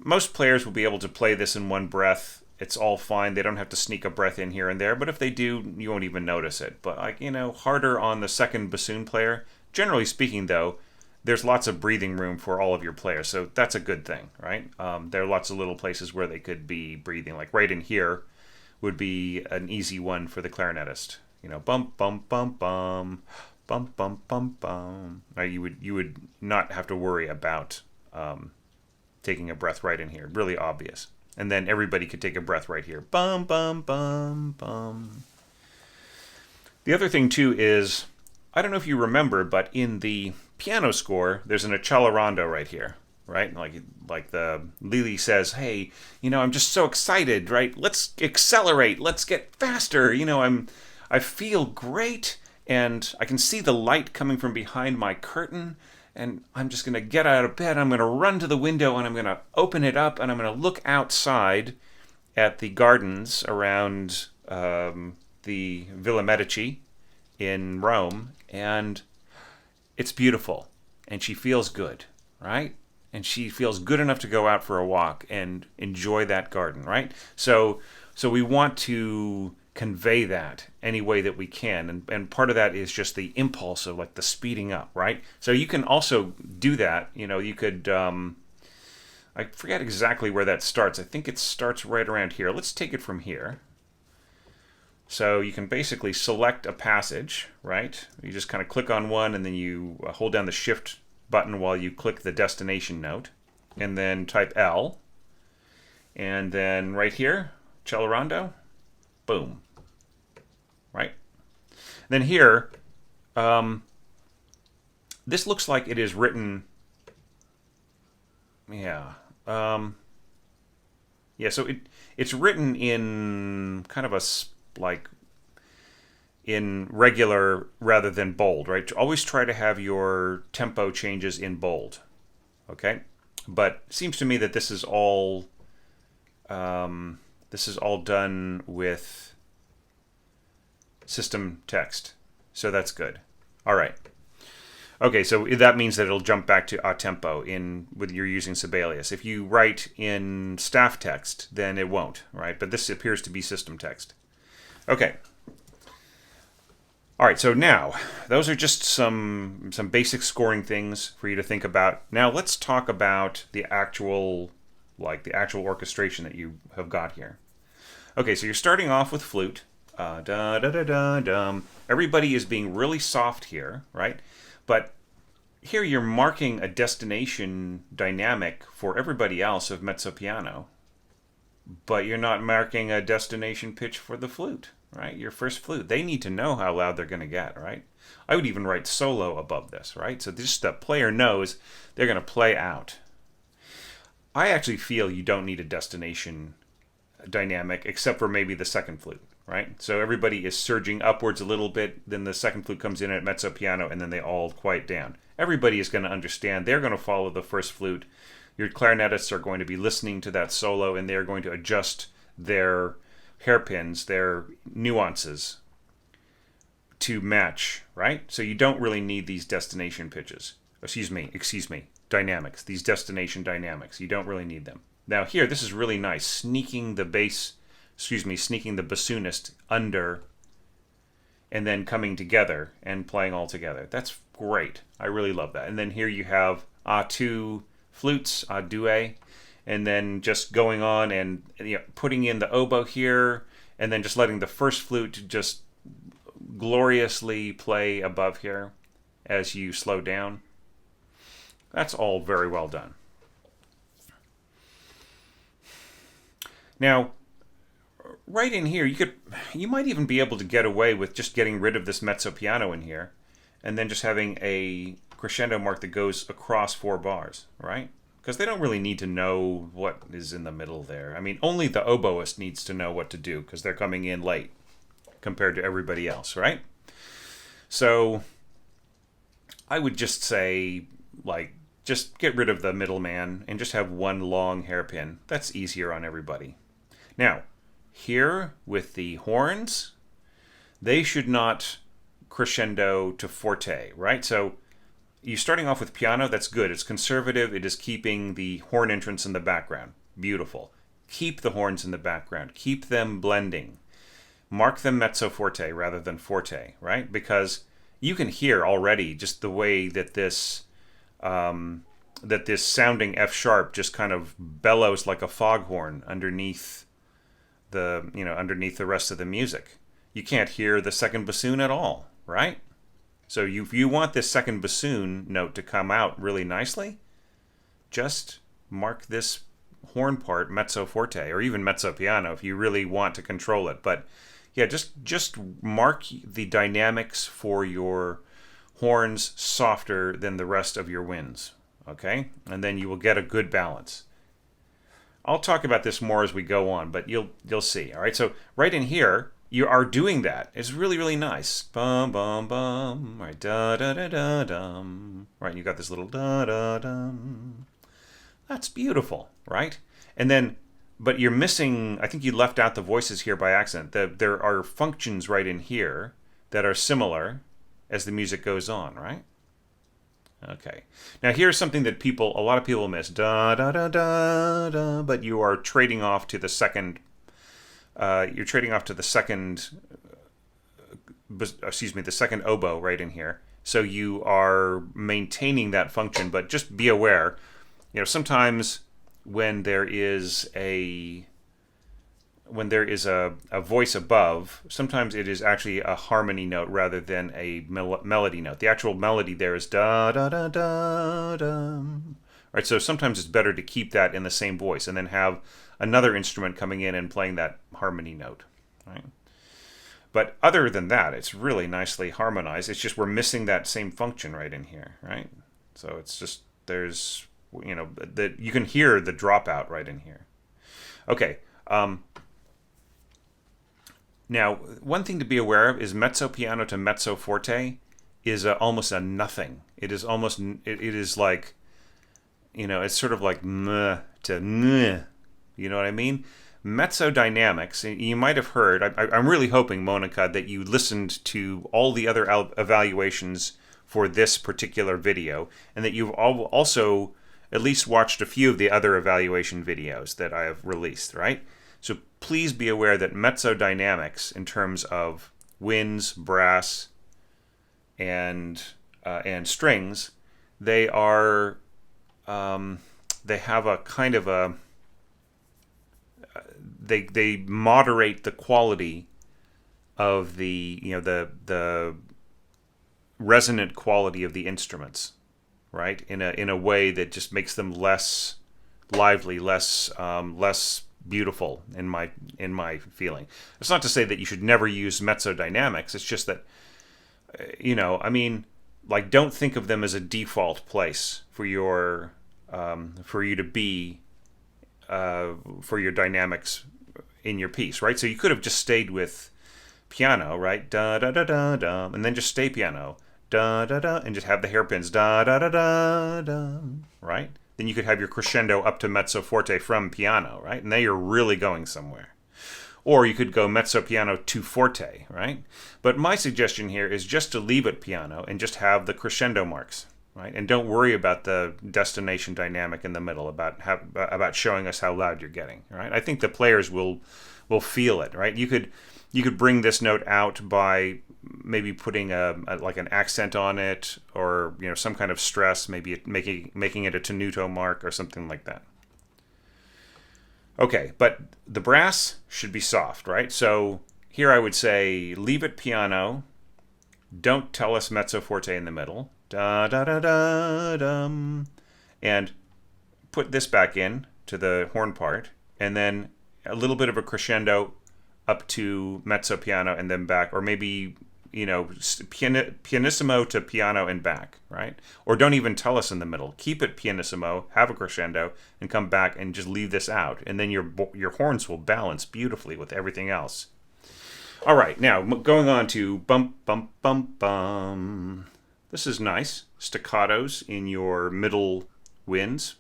most players will be able to play this in one breath. It's all fine. They don't have to sneak a breath in here and there. But if they do, you won't even notice it. But, harder on the second bassoon player. Generally speaking, though, there's lots of breathing room for all of your players. So that's a good thing, right? There are lots of little places where they could be breathing. Like right in here would be an easy one for the clarinetist. Bum, bum, bum, bum, bum, bum, bum, bum. Right? You would not have to worry about taking a breath right in here. Really obvious. And then everybody could take a breath right here. Bum, bum, bum, bum. The other thing, too, is, I don't know if you remember, but in the piano score, there's an accelerando right here, right? Like the Lili says, hey, I'm just so excited, right? Let's accelerate. Let's get faster. I feel great, and I can see the light coming from behind my curtain, and I'm just going to get out of bed, I'm going to run to the window, and I'm going to open it up, and I'm going to look outside, at the gardens around the Villa Medici in Rome, and it's beautiful, and she feels good, right? And she feels good enough to go out for a walk and enjoy that garden, right? So we want to convey that any way that we can, and part of that is just the impulse of like the speeding up, right? So you can also do that. You could I forget exactly where that starts. I think it starts right around here. Let's take it from here. So you can basically select a passage, right? You just kind of click on one, and then you hold down the Shift button while you click the destination note, and then type L, and then right here, cello rondo, boom, right? Then here, this looks like it is written, yeah, so it's written in kind of a like in regular rather than bold, right? Always try to have your tempo changes in bold, okay? But it seems to me that this is all done with system text, so that's good. All right. Okay, so that means that it'll jump back to a tempo with you're using Sibelius. If you write in staff text, then it won't, right? But this appears to be system text. Okay. All right, so now those are just some basic scoring things for you to think about. Now let's talk about the actual orchestration that you have got here. Okay, so you're starting off with flute. Da da da da dum. Everybody is being really soft here, right? But here you're marking a destination dynamic for everybody else of mezzo piano, but you're not marking a destination pitch for the flute, right? Your first flute. They need to know how loud they're going to get, right? I would even write solo above this, right? So just the player knows they're going to play out. I actually feel you don't need a destination dynamic except for maybe the second flute, right? So everybody is surging upwards a little bit, then the second flute comes in at mezzo piano, and then they all quiet down. Everybody is going to understand. They're going to follow the first flute. Your clarinetists are going to be listening to that solo, and they're going to adjust their hairpins, their nuances to match, right? So you don't really need these destination pitches. Excuse me, dynamics, these destination dynamics. You don't really need them. Now here, this is really nice, sneaking the bassoonist under and then coming together and playing all together. That's great. I really love that. And then here you have two flutes, due, and then just going on and putting in the oboe here, and then just letting the first flute just gloriously play above here as you slow down. That's all very well done. Now, right in here, you might even be able to get away with just getting rid of this mezzo piano in here, and then just having a crescendo mark that goes across 4 bars, right? Because they don't really need to know what is in the middle there. I mean, only the oboist needs to know what to do because they're coming in late compared to everybody else, right? So I would just say, just get rid of the middleman and just have one long hairpin. That's easier on everybody. Now, here with the horns, they should not crescendo to forte, right? So you're starting off with piano, that's good. It's conservative. It is keeping the horn entrance in the background. Beautiful. Keep the horns in the background. Keep them blending. Mark them mezzo forte rather than forte, right? Because you can hear already just the way that this sounding F sharp just kind of bellows like a foghorn underneath the rest of the music. You can't hear the second bassoon at all, right? So if you want this second bassoon note to come out really nicely, just mark this horn part mezzo forte, or even mezzo piano if you really want to control it. But yeah, just mark the dynamics for your horns softer than the rest of your winds, okay? And then you will get a good balance. I'll talk about this more as we go on, but you'll see. All right, so right in here, you are doing that. It's really, really nice. Bum, bum, bum. Right, da, da, da, da, dum. Right, you got this little da, da, dum. That's beautiful, right? And then but you're missing, I think you left out the voices here by accident. There are functions right in here that are similar as the music goes on, right? Okay. Now here's something that a lot of people miss. Da da da da da. But you are trading off to the second. You're trading off to the second. Excuse me, the second oboe right in here. So you are maintaining that function, but just be aware. Sometimes when there is a voice above, sometimes it is actually a harmony note rather than a melody note. The actual melody there is da da da da da. Right, so sometimes it's better to keep that in the same voice and then have another instrument coming in and playing that harmony note. Right? But other than that, it's really nicely harmonized. It's just we're missing that same function right in here, right? So it's just there's that you can hear the dropout right in here. Okay. Now, one thing to be aware of is mezzo piano to mezzo forte is almost a nothing. It is almost, it is like, it's sort of like meh to meh. You know what I mean? Mezzo dynamics, you might have heard, I'm really hoping, Monica, that you listened to all the other evaluations for this particular video, and that you've also at least watched a few of the other evaluation videos that I have released, right? So please be aware that mezzo dynamics, in terms of winds, brass, and strings, they are they have a kind of a they moderate the quality of the the resonant quality of the instruments, right? In a way that just makes them less lively, less beautiful in my feeling. It's not to say that you should never use mezzo dynamics. It's just that don't think of them as a default place for your for you to be for your dynamics in your piece, right? So you could have just stayed with piano, right? Da da da da da, and then just stay piano, da da da, and just have the hairpins, da da da da da, right? Then you could have your crescendo up to mezzo forte from piano, right? And now you're really going somewhere. Or you could go mezzo piano to forte, right? But my suggestion here is just to leave it piano and just have the crescendo marks, right? And don't worry about the destination dynamic in the middle, about showing us how loud you're getting, right? I think the players will feel it, right? You could bring this note out by maybe putting like an accent on it, or some kind of stress, maybe making it a tenuto mark or something like that. Okay, but the brass should be soft, right? So here I would say leave it piano. Don't tell us mezzo forte in the middle. Da da da da dum. And put this back in to the horn part, and then a little bit of a crescendo up to mezzo piano and then back, or maybe pianissimo to piano and back, right? Or don't even tell us in the middle. Keep it pianissimo, have a crescendo, and come back and just leave this out, and then your horns will balance beautifully with everything else. All right, now going on to bum bum bum bum. This is nice staccatos in your middle winds,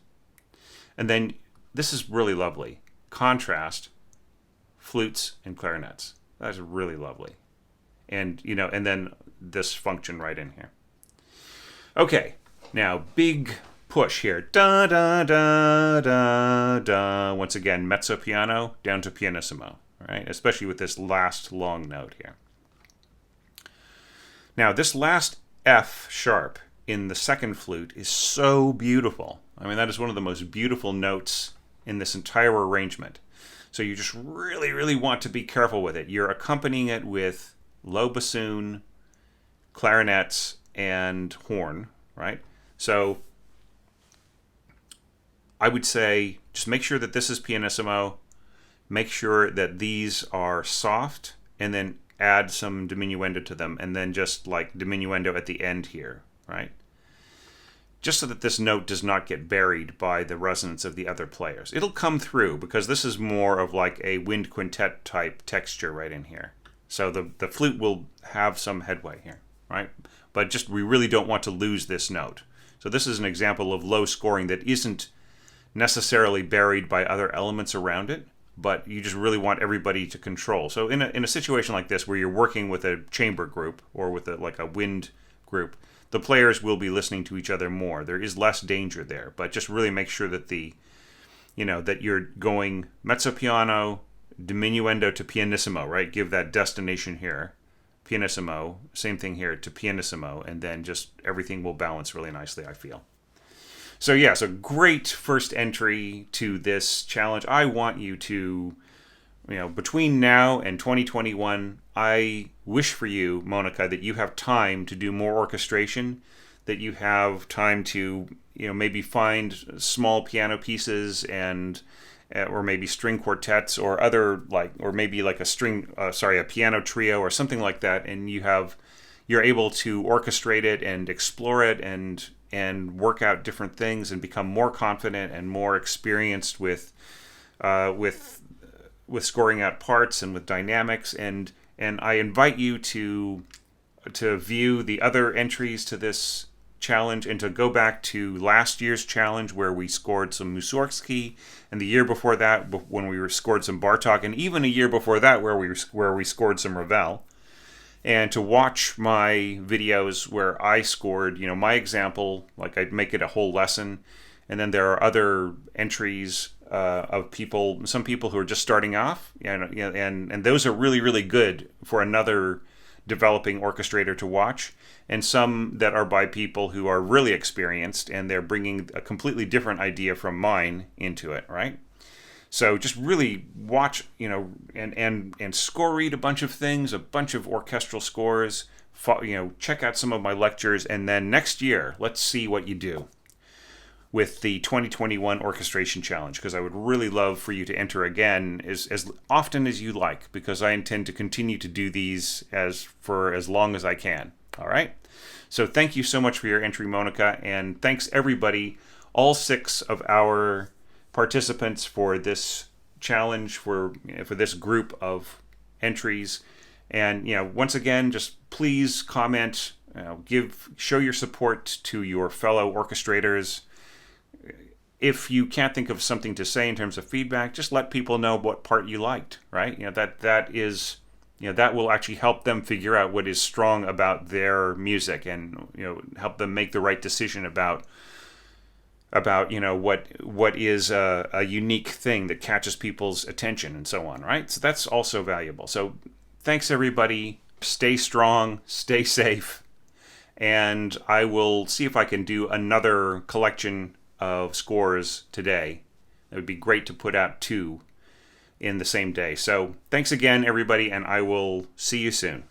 and then this is really lovely contrast flutes and clarinets. That's really lovely. And and then this function right in here. Okay, now big push here. Da da da da da. Once again, mezzo piano down to pianissimo, right? Especially with this last long note here. Now this last F sharp in the second flute is so beautiful. I mean, that is one of the most beautiful notes in this entire arrangement. So you just really, really want to be careful with it. You're accompanying it with low bassoon, clarinets, and horn, right? So I would say just make sure that this is pianissimo, make sure that these are soft, and then add some diminuendo to them, and then just like diminuendo at the end here, right? Just so that this note does not get buried by the resonance of the other players. It'll come through because this is more of like a wind quintet type texture right in here. So the flute will have some headway here, right? But we really don't want to lose this note. So this is an example of low scoring that isn't necessarily buried by other elements around it, but you just really want everybody to control. So in a situation like this, where you're working with a chamber group or with like a wind group, the players will be listening to each other more. There is less danger there, but just really make sure that that you're going mezzo piano, diminuendo to pianissimo, right? Give that destination here, pianissimo, same thing here to pianissimo, and then just everything will balance really nicely, I feel. So yeah, so great first entry to this challenge. I want you to, between now and 2021, I wish for you, Monica, that you have time to do more orchestration, that you have time to, maybe find small piano pieces and or maybe string quartets or other or maybe like a piano trio or something like that, and you're able to orchestrate it and explore it and work out different things and become more confident and more experienced with scoring out parts and with dynamics. And I invite you to view the other entries to this challenge and to go back to last year's challenge where we scored some Mussorgsky, and the year before that when we scored some Bartók, and even a year before that where we scored some Ravel, and to watch my videos where I scored, my example, like I'd make it a whole lesson, and then there are other entries of some people who are just starting off, and those are really, really good for another developing orchestrator to watch, and some that are by people who are really experienced and they're bringing a completely different idea from mine into it, right? So just really watch, and score read a bunch of things, a bunch of orchestral scores, check out some of my lectures, and then next year, let's see what you do with the 2021 Orchestration Challenge, because I would really love for you to enter again as often as you like, because I intend to continue to do these for as long as I can. All right? So thank you so much for your entry, Monica, and thanks everybody, all 6 of our participants for this challenge, for this group of entries. And once again, just please comment, show your support to your fellow orchestrators. If you can't think of something to say in terms of feedback, just let people know what part you liked, right? That will actually help them figure out what is strong about their music, and help them make the right decision about what is a unique thing that catches people's attention and so on, right? So that's also valuable. So thanks everybody. Stay strong, stay safe, and I will see if I can do another collection of scores today. It would be great to put out 2 in the same day. So thanks again, everybody, and I will see you soon.